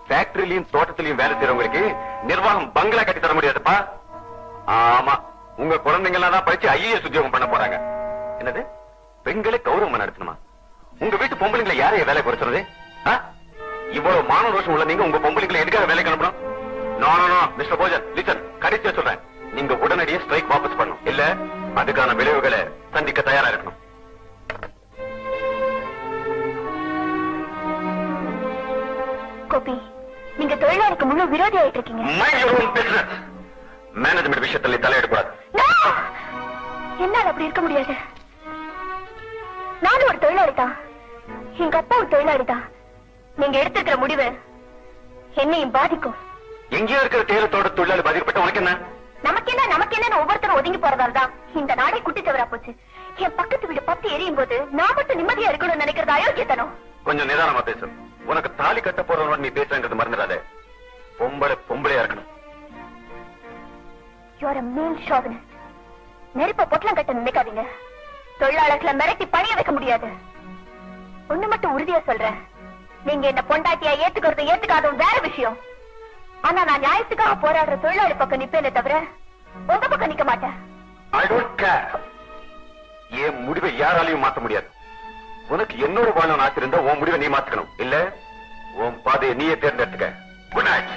ஃபேக்டரியிலையும் தோட்டத்திலையும் வேலை செய்யறவங்களுக்கு நிர்வாகம் பங்களா கட்டி தர முடியாதுப்பா. ஆமா, உங்க குழந்தைங்க எல்லாம் தான் படிச்சு ஐஏஎஸ் உத்தியோகம் பண்ண போறாங்க. என்னது? பெண்களை கௌரவமா நடத்தணுமா? உங்க வீட்டு பொம்பளைங்களை யாரைய வேலை குறைச்சது? இவ்வளவு மான ரோஷம் உள்ள நீங்க உங்க பொம்பளைங்களை எதுக்காக வேலைக்கு அனுப்பணும்? நோ மிஸ்டர் போஜன், லிசன், கடைசியா சொல்றேன், நீங்க உடனடியே ஸ்ட்ரைக் வாபஸ் பண்ணணும். இல்ல அதுக்கான விளைவுகளை சந்திக்க தயாரா இருக்கணும். கோபி, நீங்க தொழிலாளிக்கு முழு விரோதி ஆயிட்டு இருக்கீங்க. மேனேஜ்மெண்ட் விஷயத்துல தலையிடக்கூடாது. என்னால அப்படி இருக்க முடியாது. நானும் ஒரு தொழிலாளி தான், எங்க அப்பா ஒரு தொழிலாளி தான். நீங்க எடுத்திருக்கிற முடிவு என்னையும் பாதிக்கும். எங்கேயோ இருக்கிற தேலத்தோட தொழிலாளி பாதிக்கப்பட்ட உனக்கு என்ன? நமக்கு என்ன ஒவ்வொருத்தரும் ஒதுங்கி போறதால தான் இந்த நாடே குட்டி தவறா போச்சு. என் பக்கத்து வீடு பத்தி எரியும் போது நான் மட்டும் நிம்மதியா இருக்கணும்னு நினைக்கிறது அயோக்கியத்தனம். கொஞ்சம் நிதானமா பேசு. உனக்கு தாலி கட்ட போறவனோட நீ பேசுறது மறந்துடாதே. பொம்பளையா இருக்கணும். You're a mean chauvinist. நெருப்ப பொட்டலம் கட்ட நினைக்காதீங்க. தொழிலாளர்களை மிரட்டி பணிய வைக்க முடியாது. ஒண்ணு மட்டும் உறுதியா சொல்றேன், நீங்க என்ன பொண்டாட்டியா ஏத்துக்கிறது ஏத்துக்காதும் வேற விஷயம். ஆனா நான் நியாயத்துக்காக போராடுற தொழிலாளி பக்கம் நிப்பேனே தவிர உங்க பக்கம் நிக்க மாட்டேன். I don't care. என் முடிவை யாராலையும் மாத்த முடியாது. உனக்கு என்னோட வாழணும் ஆசை இருந்தா உன் முடிவை நீ மாத்துக்கணும். இல்ல உன் பாதையை நீயே தேர்ந்தெடுத்துக்க. Good night.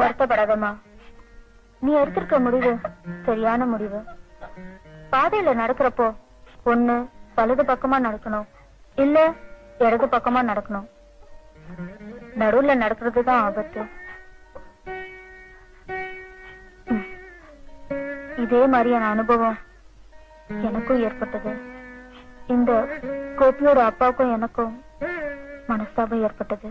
வருத்தப்படாதம்மா, நீ எடுத்திருக்க முடிவு சரியான முடிவு. பாதையில நடக்கிறப்போ ஒண்ணு வலது பக்கமா நடக்கணும், இல்ல இடது பக்கமா நடக்கணும். நடுவுல நடக்கிறதுதான் ஆபத்து. இதே மாதிரியான அனுபவம் எனக்கும் ஏற்பட்டது. இந்த கோபியோட அப்பாவுக்கும் எனக்கும் மனஸ்தாபம் ஏற்பட்டது.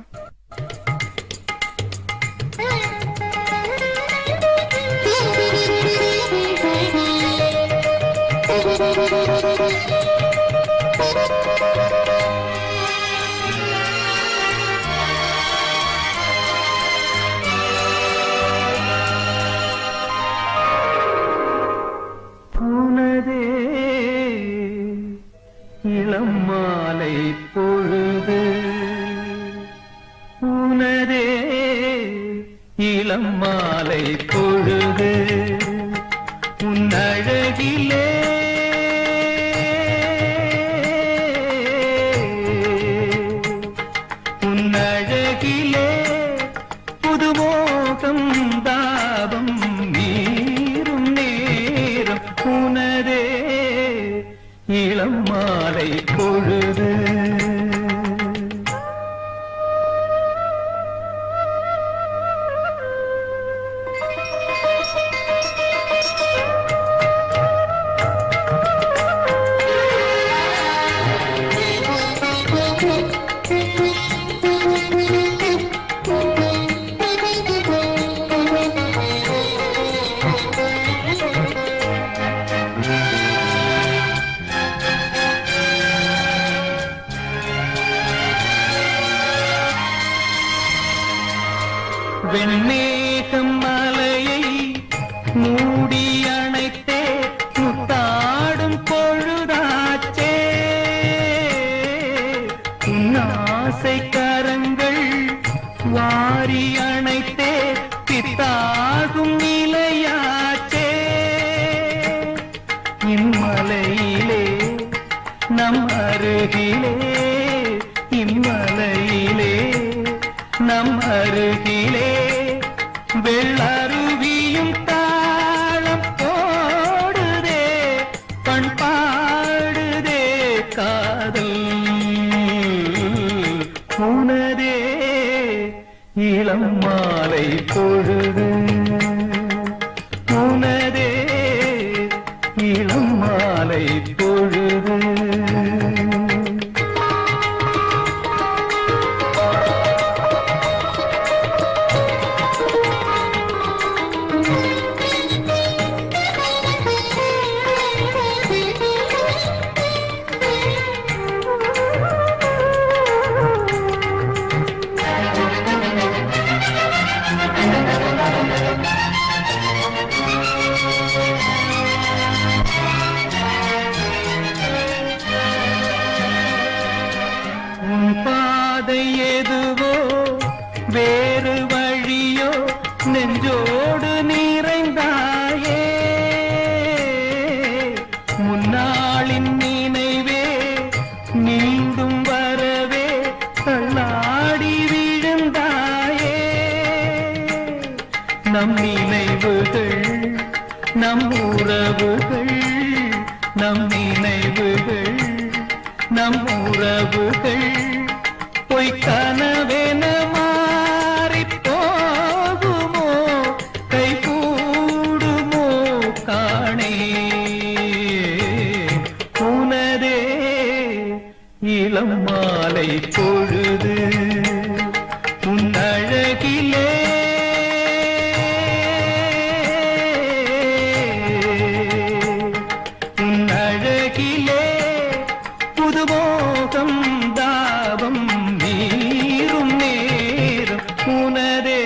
உனதே இளம் மாலை பொழுது, உனதே இளம் மாலை பொழுது, உன் அழகிலே உன் அழகிலே புதுமோகம் தாபம் நீரும் நேரம், உனதே இளம் மாலை பொழுது. மாலை பொழுது உனதே இளம் மாலை பொழுது பாதை எதுவோ வேறு வழியோ நெஞ்சோடு நிறைந்தாயே முன்னாளின் நினைவே மீண்டும் வரவே தள்ளாடி விழுந்தாயே நம் நினைவுகள் நம் உறவுகள் நம் நினைவுகள் நம் உறவுகள் பொய் கனவென மாறி போகுமோ கை கூடுமோ காணே உனதே இளம் மாலை பொழுது உன் அழகிலே உன் அழகிலே புதுமோகம் தாபம் நீரும் நேரும் உனதே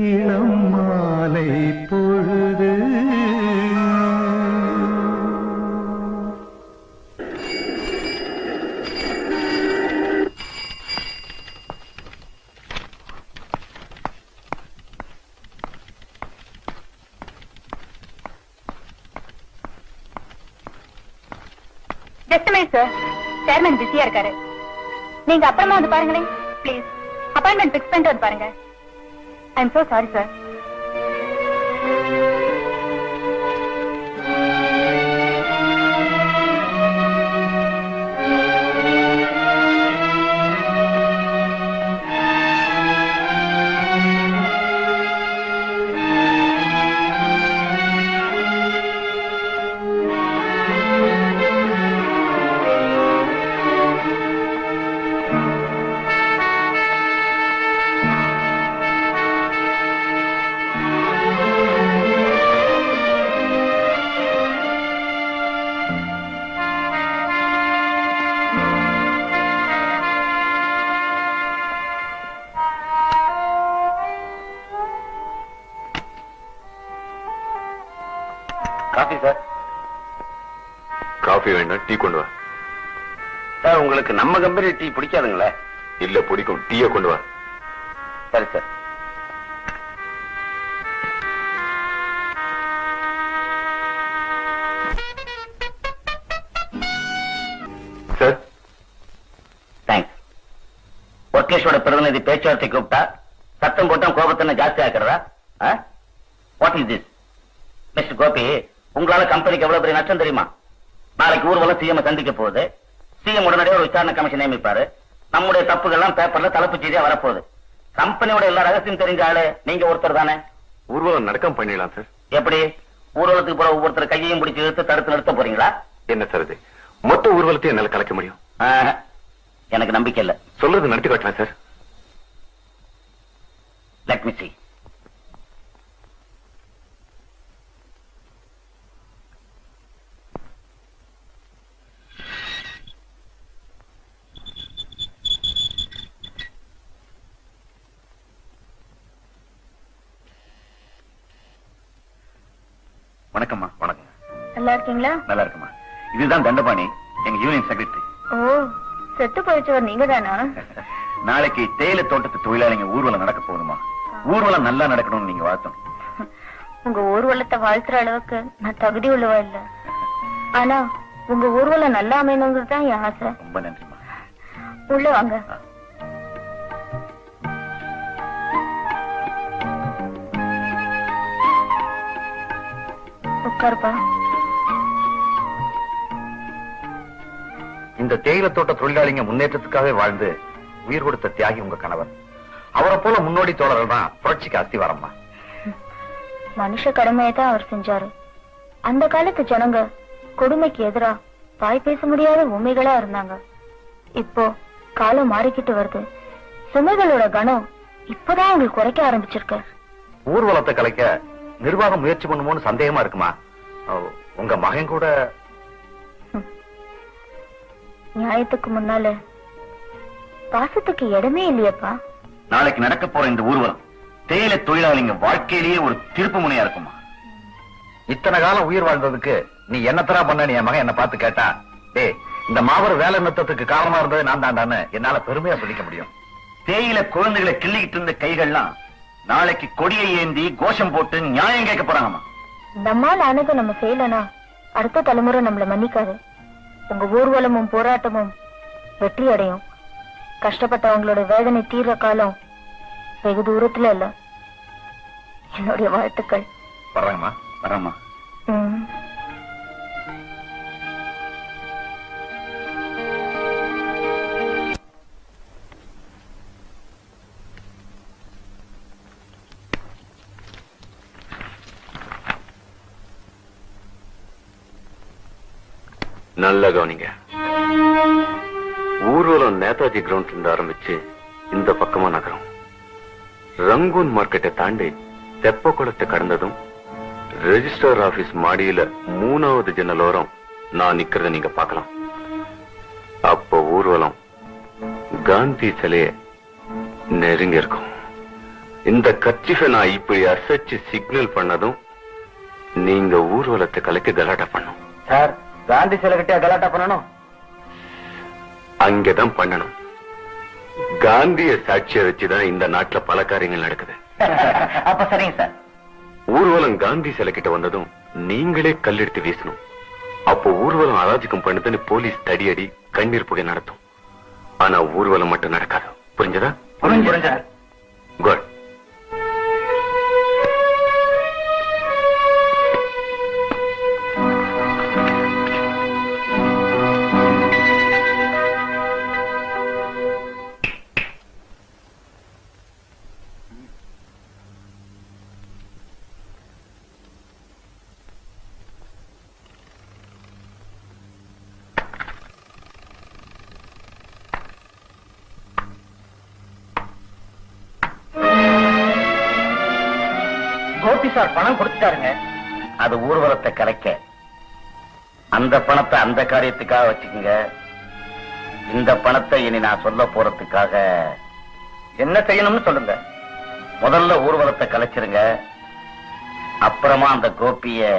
இளம் மாலை பொழுது ஜஸ்ட் மினிட் சார், சேர்மன் பிஸியா இருக்காரு. நீங்க அப்புறமா வந்து பாருங்களேன் ப்ளீஸ். அப்பாயின்மெண்ட் பிக்ஸ் பண்ணிட்டு வந்து பாருங்க. I am so sorry sir. Coffee sir. Coffee வேண்டாம், டீ கொண்டு வா. சார், உங்களுக்கு நம்ம கம்பெனி டீ பிடிக்காதுங்களே? இல்ல, பிடிக்கும். டீயை கொண்டு வா. சரி சார். Sir, thanks. ஒர்க்கேஷோட பிரதிநிதி பேச்சுவார்த்தை கூப்பிட்டா சத்தம் போட்டா கோபத்தை ஜாஸ்தி ஆக்குறதா? What is this? Mister Gopi, உங்களால கம்பெனிக்கு எவ்வளவு பெரிய நஷ்டம் தெரியுமா? நாளைக்கு ஊர்வலம் சிஎம் சந்திக்க போகுது. சிஎம் உடனடியாக ஒரு விசாரணை கமிஷன் நியமிப்பாரு. நம்முடைய தப்புகள்லாம் பேப்பர்ல தலைப்பு செய்தியா வரப்போகுது. கம்பெனியோட எல்லா ரகசியம் தெரிஞ்ச ஆளு நீங்க ஒருத்தர் தானே. ஊர்வலம் நடக்காம பண்ணிடலாம் சார். எப்படி? ஊர்வலத்துக்கு போற ஒவ்வொருத்தர் கையையும் பிடிச்சி இழுத்து தடுத்து நிறுத்த போறீங்களா? என்ன சார் இது? மொத்த ஊர்வலத்தையும் என்னால கலைக்க முடியும்? எனக்கு நம்பிக்கை இல்ல. சொல்றது நடத்தி காட்டலாம் சார். Let me see. வணக்கம்மா. வணக்கம். நல்லா இருக்கீங்களா? நல்லா இருக்குமா. இதுதான் தண்டபாணி, எங்க யூனியன் செக்ரட்டரி. ஓ, செத்து போயிடுச்சவர் நீங்க தானா? நாளைக்கு தேயிலை தோட்டத்து தொழிலாளிங்க ஊர்வலம் நடக்க போகுதுமா. ஊர்வலம் நல்லா நடக்கணும்னு நீங்க வாழ்த்தணும். உங்க ஊர்வலத்தை வாழ்த்துற அளவுக்கு நான் தகுதி உள்ளவா இல்ல. ஆனா உங்க ஊர்வலம் நல்லா அமையணுங்கிறது தான் என் ஆசை. ரொம்ப நன்றிமா. உள்ள வாங்க. உட்காருப்பா. இந்த தேயிலை தோட்ட தொழிலாளிங்க முன்னேற்றத்துக்காக வாழ்ந்து உயிர் கொடுத்த தியாகி உங்க கணவர். அவரை போல முன்னோடி தோழர்கள் தான் புரட்சிக்கு அஸ்திவாரம்மா. மனுஷ கடமையை தான் அவர் செஞ்சாரு. அந்த காலத்து ஜனங்க கொடுமைக்கு எதிரா தாய் பேச முடியாத உண்மைகளா இருந்தாங்க. இப்போ காலம் மாறிக்கிட்டு வருது. சுமைகளோட கணம் இப்பதான் உங்களுக்கு குறைக்க ஆரம்பிச்சிருக்கு. ஊர்வலத்தை கலைக்க நிர்வாகம் முயற்சி பண்ணுமோன்னு சந்தேகமா இருக்குமா? உங்க மகன் கூட நியாயத்துக்கு முன்னால பாசத்துக்கு இடமே இல்லையப்பா. நாளைக்கு நடக்க போற இந்த ஊர்வலம் தேயிலை தொழிலாளிங்க வாழ்க்கையிலேயே ஒரு திருப்பு முனையா இருக்குமா? இத்தனை காலம் உயிர் வாழ்ந்ததுக்கு நீ என்னத்தரா பண்ண என் மகன் என்ன பார்த்து கேட்டா, டேய் இந்த மாபெரும் வேலை நிறுத்தத்துக்கு காரணமா இருந்தது நான் தாண்டான்னு என்னால பெருமையா சொல்லிக்க முடியும். தேயிலை குழந்தைகளை கிள்ளிக்கிட்டு இருந்த கைகள்லாம் நாளைக்கு கொடியை ஏந்தி கோஷம் போட்டு நியாயம் கேட்க போறாங்கம்மா. நம்மால் ஆனது நம்ம செய்யலனா அடுத்த தலைமுறை நம்மள மன்னிக்காது. உங்க ஊர்வலமும் போராட்டமும் வெற்றி அடையும். கஷ்டப்பட்டவங்களோட வேதனை தீர்ற காலம் வெகு தூரத்துல இல்ல. என்னுடைய வாழ்த்துக்கள். வர்றேங்கம்மா, வர்றேம்மா. நல்ல கவனிங்க. ஊர்வலம் நேதாஜி கிரவுண்ட்ல இருந்து ஆரம்பிச்சு இந்த பக்கமா நகரம் ரங்கூன் மார்க்கெட்டை தாண்டி தெப்ப குளத்தை கடந்ததும் ரெஜிஸ்டர் ஆபீஸ் மாடியில 3வது ஜன்னலோரம் நான் நிக்கிறத நீங்க பார்க்கலாம். அப்போ ஊர்வலம் காந்தி சிலைய நெருங்கி இருக்கும். இந்த கட்சியை நான் இப்படி அசைச்சு சிக்னல் பண்ணதும் நீங்க ஊர்வலத்தை கலைக்க கலாட்டா பண்ணும். சார், காந்தி சிலை கிட்டே கலாட்டா பண்ணணும்? அங்கதான் பண்ணணும். காந்திய சாட்சிய வச்சுதான் இந்த நாட்டுல பல காரியங்கள் நடக்குது. அப்ப சரிங்க சார். ஊர்வலம் காந்தி சிலை கிட்ட வந்ததும் நீங்களே கல்லெடுத்து வீசணும். அப்போ ஊர்வலம் அராஜகம் பண்ணுதுன்னு போலீஸ் தடியடி கண்ணீர் புகை நடத்தும். ஆனா ஊர்வலம் மட்டும் நடக்காது. புரிஞ்சதா? புரிஞ்சா. குட். கோபி சார் பணம் கொடுத்துட்டாருங்க. அது ஊர்வலத்தை கலைக்க. அந்த பணத்தை அந்த காரியத்துக்காக வச்சுக்கோங்க. இந்த பணத்தை இனி நான் சொல்ல போறதுக்காக என்ன செய்யணும்னு சொல்லுங்க. முதல்ல ஊர்வலத்தை கலைச்சிருங்க. அப்புறமா அந்த கோபிய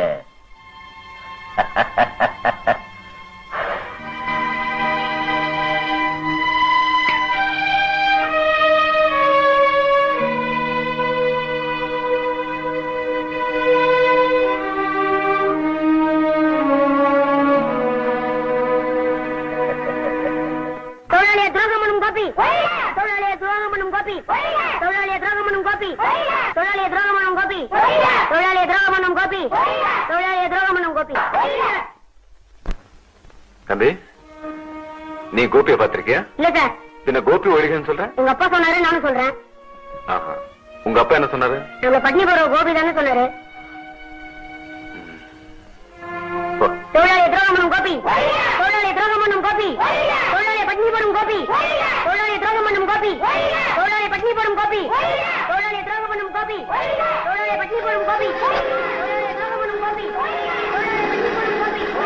தம்பி, நீ கோபியை பாத்திருக்கியா? இல்ல சார். பின்ன கோபி ஒழிகன்னு சொல்ற? உங்க அப்பா சொன்னாரு, நானும் சொல்றேன். ஆஹா, உங்க அப்பா என்ன சொன்னாரு? நம்ம பட்னி போற கோபி தானே சொன்னாரு. போ. தொழிலாளி துரோகம் பண்ணும் கோபி, தொழிலாளி துரோகம் பண்ணும் கோபி, தொழிலாளி பட்னி போடும் கோபி, தொழிலாளி துரோகம் பண்ணும் கோபி, தொழிலாளி பட்னி போடும் கோபி, தொழிலாளி துரோகம் பண்ணும் கோபி, தொழிலாளி பட்னி போடும் கோபி, தொழிலாளி துரோகம் பண்ணும் கோபி, தொழிலாளி பட்னி போடும் கோபி.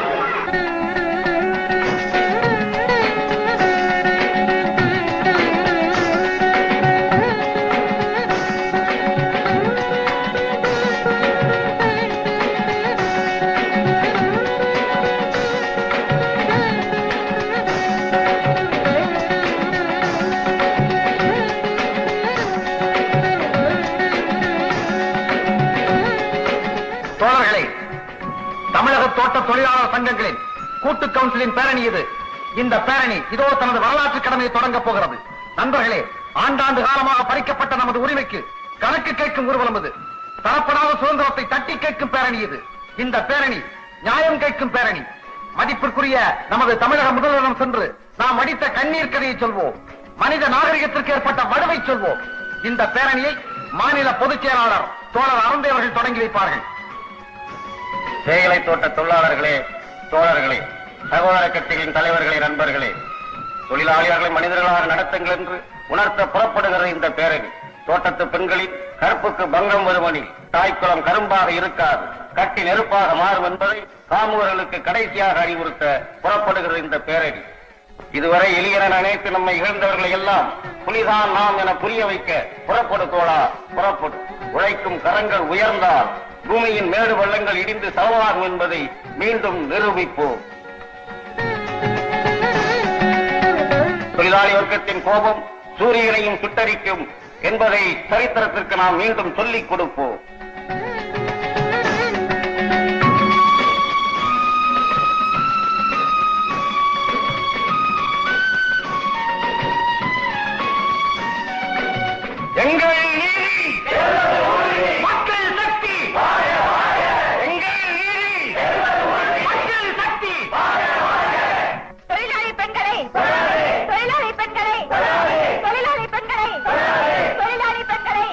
தமிழக தோட்ட தொழிலாளர் சங்கங்களின் கூட்டு கவுன்சிலின் பேரணி இது. இந்த பேரணி இதோ தனது வரலாற்று கடமையை தொடங்க போகிறது. நண்பர்களே, ஆண்டாண்டு காலமாக பறிக்கப்பட்ட நமது உரிமைக்கு கணக்கு கேட்கும் ஊர்வலம் இது. தரப்படாத சுதந்திரத்தை தட்டி கேட்கும் பேரணி இது. இந்த பேரணி நியாயம் கேட்கும் பேரணி. மதிப்பிற்குரிய நமது தமிழக முதல்வரிடம் சென்று நாம் அடித்த கண்ணீர் கதையை சொல்வோம். மனித நாகரிகத்திற்கு ஏற்பட்ட வடுவை சொல்வோம். இந்த பேரணியை மாநில பொதுச் செயலாளர் தோழர் அருந்தை அவர்கள் தொடங்கி வைப்பார்கள். தேயிலை தோட்ட தொழிலாளர்களே, தோழர்களே, சகோதர கட்சிகளின் தலைவர்களே, நண்பர்களே, தொழிலாளிகளை மனிதர்களாக நடத்துங்கள் என்று உணர்த்த புறப்படுகிற இந்த பேரணி தோட்டத்து பெண்களின் கற்புக்கு பங்கம் வருமணி தாய்க்குளம் கரும்பாக இருக்காது, கட்டி நெருப்பாக மாறும் என்பதை காமுகர்களுக்கு கடைசியாக அறிவுறுத்த புறப்படுகிற இந்த பேரணி இதுவரை எளியன நினைத்து நம்மை இழந்தவர்களை எல்லாம் புலிதான் நாம் என புரிய வைக்க புறப்படு தோழா, புறப்படு. உழைக்கும் கரங்கள் உயர்ந்தால் பூமியின் மேடு வெள்ளங்கள் இடிந்து சமமாகும் என்பதை மீண்டும் நிரூபிப்போம். தொழிலாளி வர்க்கத்தின் கோபம் சூரியனையும் சுட்டரிக்கும் என்பதை சரித்திரத்திற்கு நாம் மீண்டும் சொல்லிக் கொடுப்போம். எங்கள் நீதி, மக்கள் சக்தி, எங்கள் நீதி, மக்கள் சக்தி. தொழிலாளி பெண்களை, தொழிலாளி பெண்களை, தொழிலாளி பெண்களை, தொழிலாளி பெண்களை,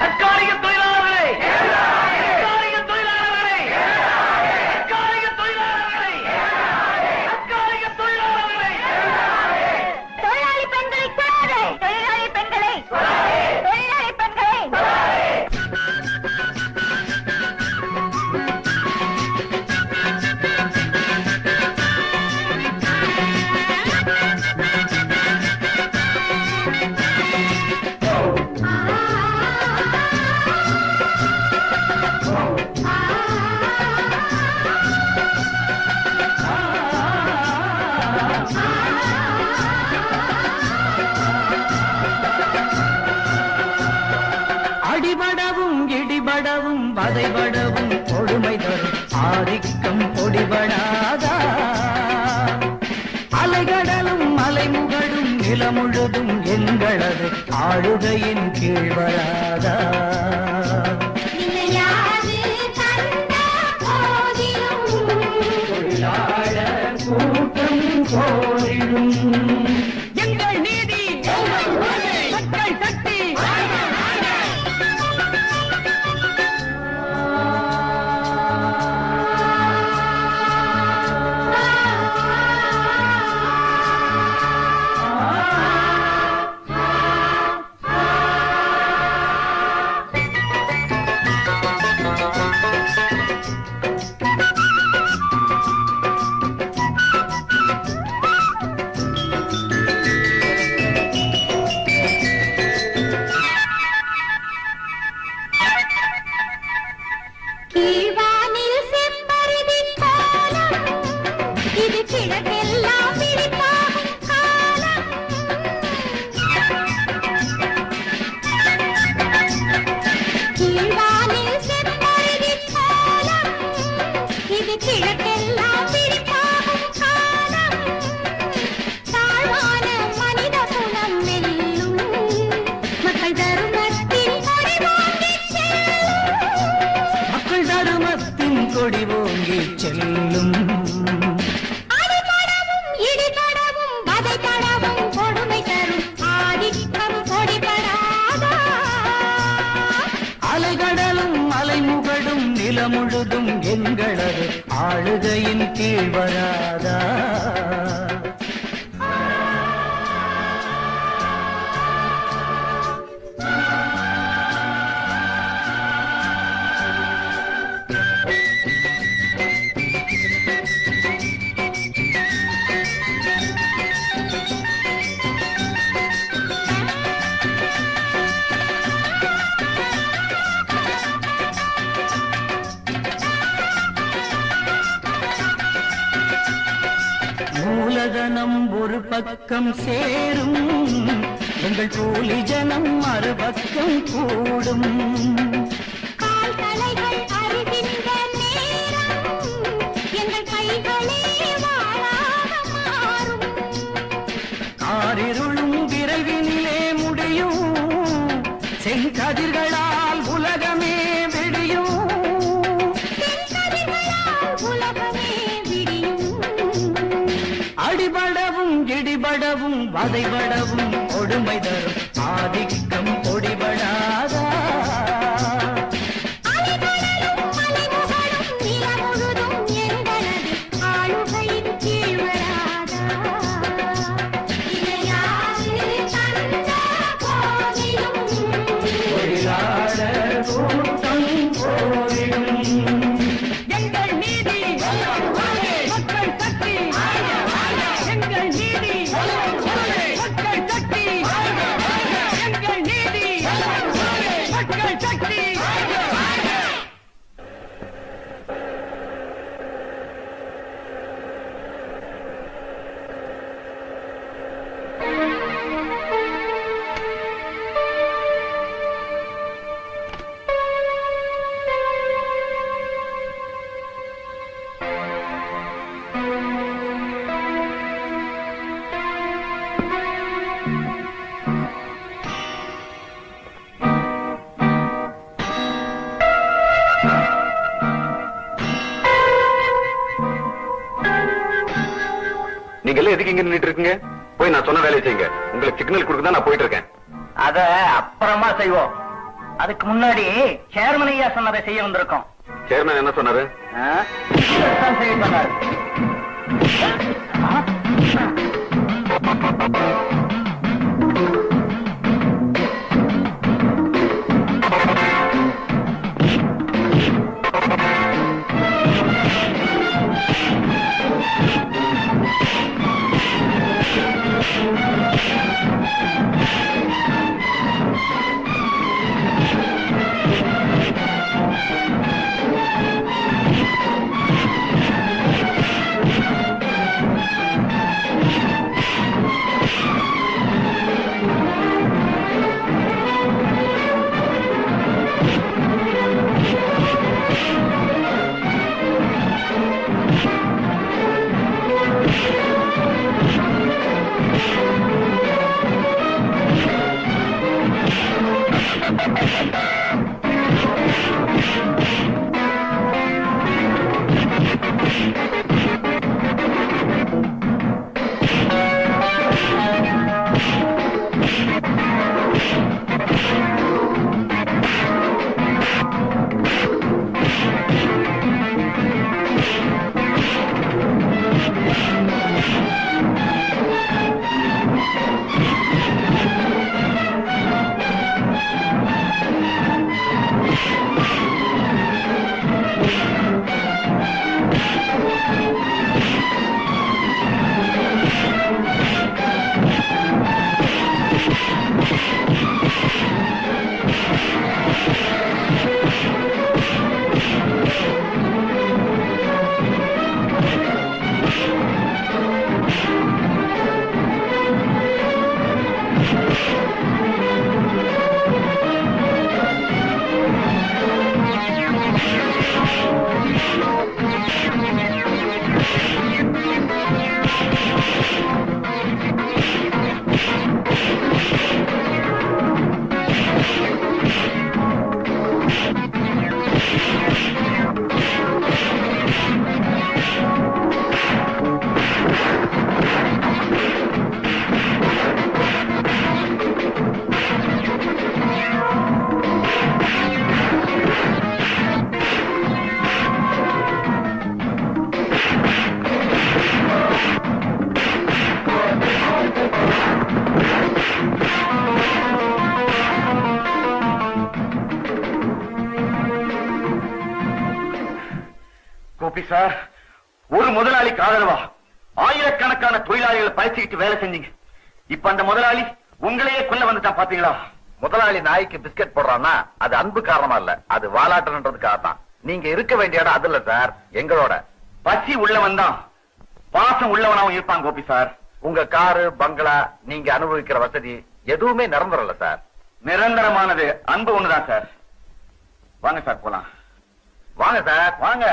தற்காலிக தொழிலாளர்களை, தற்காலிக தொழிலாளர்களை, தற்காலிக தொழிலாளர்களை, தற்காலிக தொழிலாளர்களை, தொழிலாளி பெண்களை கூடாது, தொழிலாளி பெண்களை, தொழிலாளி பெண்களை. அடிபடவும் இடிபடவும் வதைபடவும் கொடுமை தரும் ஆதிக்கம் பொடிபடாதா, அலைகடலும் மலைமுகடும் நிலமுழுதும் எங்களது ஆளுகையின் கீழ் வராதா. தொழிலாளர் கூட்டம் போரிடும் எங்கள் நீதி, மக்கள் சக்தி. கீழ்வானில் செம்பருதின் கோலம், இது கிழக்கெல்லாம் விழிப்பாகும் காலம். கீழ்வானில் செம்பருதின் கோலம், இது கிழக்கெல்லாம் விழிப்பாகும் காலம். தாழ்வான மனித குலம் வெல்லும், மக்கள் தருமத்தின் கொடி ஓங்கிச் செல்லும். மக்கள் தருமத்தின் கொடி ஓங்கி செல்லும். அடிபடவும் இடிபடவும் வதைபடவும் கொடுமை தரும் ஆதிக்கம் கொடிபடாதா. அலைகடலும் மலைமுகடும் நிலமுழுதும் எங்களது ஆளுகையின் கீழ் வராதா. மூலதனம் ஒரு பக்கம் சேரும், எங்கள் கூலி ஜனம் மறுபக்கம் கூடும். கால் தலைகள் அறிகின்ற நேரம், எங்கள் கைகளே வாளாக மாறும். காரிருளும் விரைவினிலே முடியும், செங்கதிர்களால் உலகமே விடியும். செங்கதிர்களால் உலகமே விடியும். அடிபடவும் இடிபடவும் வதைபடவும் கொடுமை தரும் ஆதிக்கம் பொடிபடாதா நீங்க எல்லாம் எதுக்கு இங்க நின்னுட்டு இருக்கீங்க? போய் நான் சொன்ன வேலையை செய்யுங்க. உங்களுக்கு சிக்னல் கொடுக்க நான் போயிட்டு இருக்கேன். அத அப்புறமா செய்வோம். அதுக்கு முன்னாடி சேர்மன் ஐயா சொன்னதை செய்ய வந்திருக்கோம். சேர்மன் என்ன சொன்னாரு? இதைத்தான் செய்ய சொன்னாரு. சார், ஒரு முதலாளிக்கு ஆதரவா ஆயிரக்கணக்கான தொழிலாளிகளை பயிற்சிக்கிட்டு வேலை செஞ்சீங்க. இப்ப அந்த முதலாளி உங்களையே கொல்ல வந்துட்டான் பாத்தீங்களா? முதலாளி நாய்க்கு பிஸ்கட் போடுறான்னா அது அன்பு காரணமா இல்ல, அது வாலாட்டன்றதுக்காக தான். நீங்க இருக்க வேண்டிய இடம் அது இல்ல சார், எங்களோட. பசி உள்ளவன் தான் பாசம் உள்ளவனாவும் இருப்பான் கோபி சார். உங்க காரு பங்களா நீங்க அனுபவிக்கிற வசதி எதுவுமே நிரந்தரம் இல்ல சார். நிரந்தரமானது அன்பு ஒண்ணுதான் சார். வாங்க சார் போலாம். வாங்க சார் வாங்க.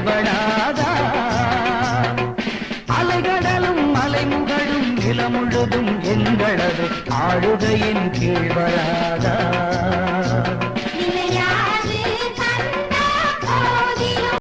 கீழ்வடாதா அலைகடலும் மலைமுகடும் நிலமுழுதும் எங்களது ஆளுகையின் கீழ்வராதா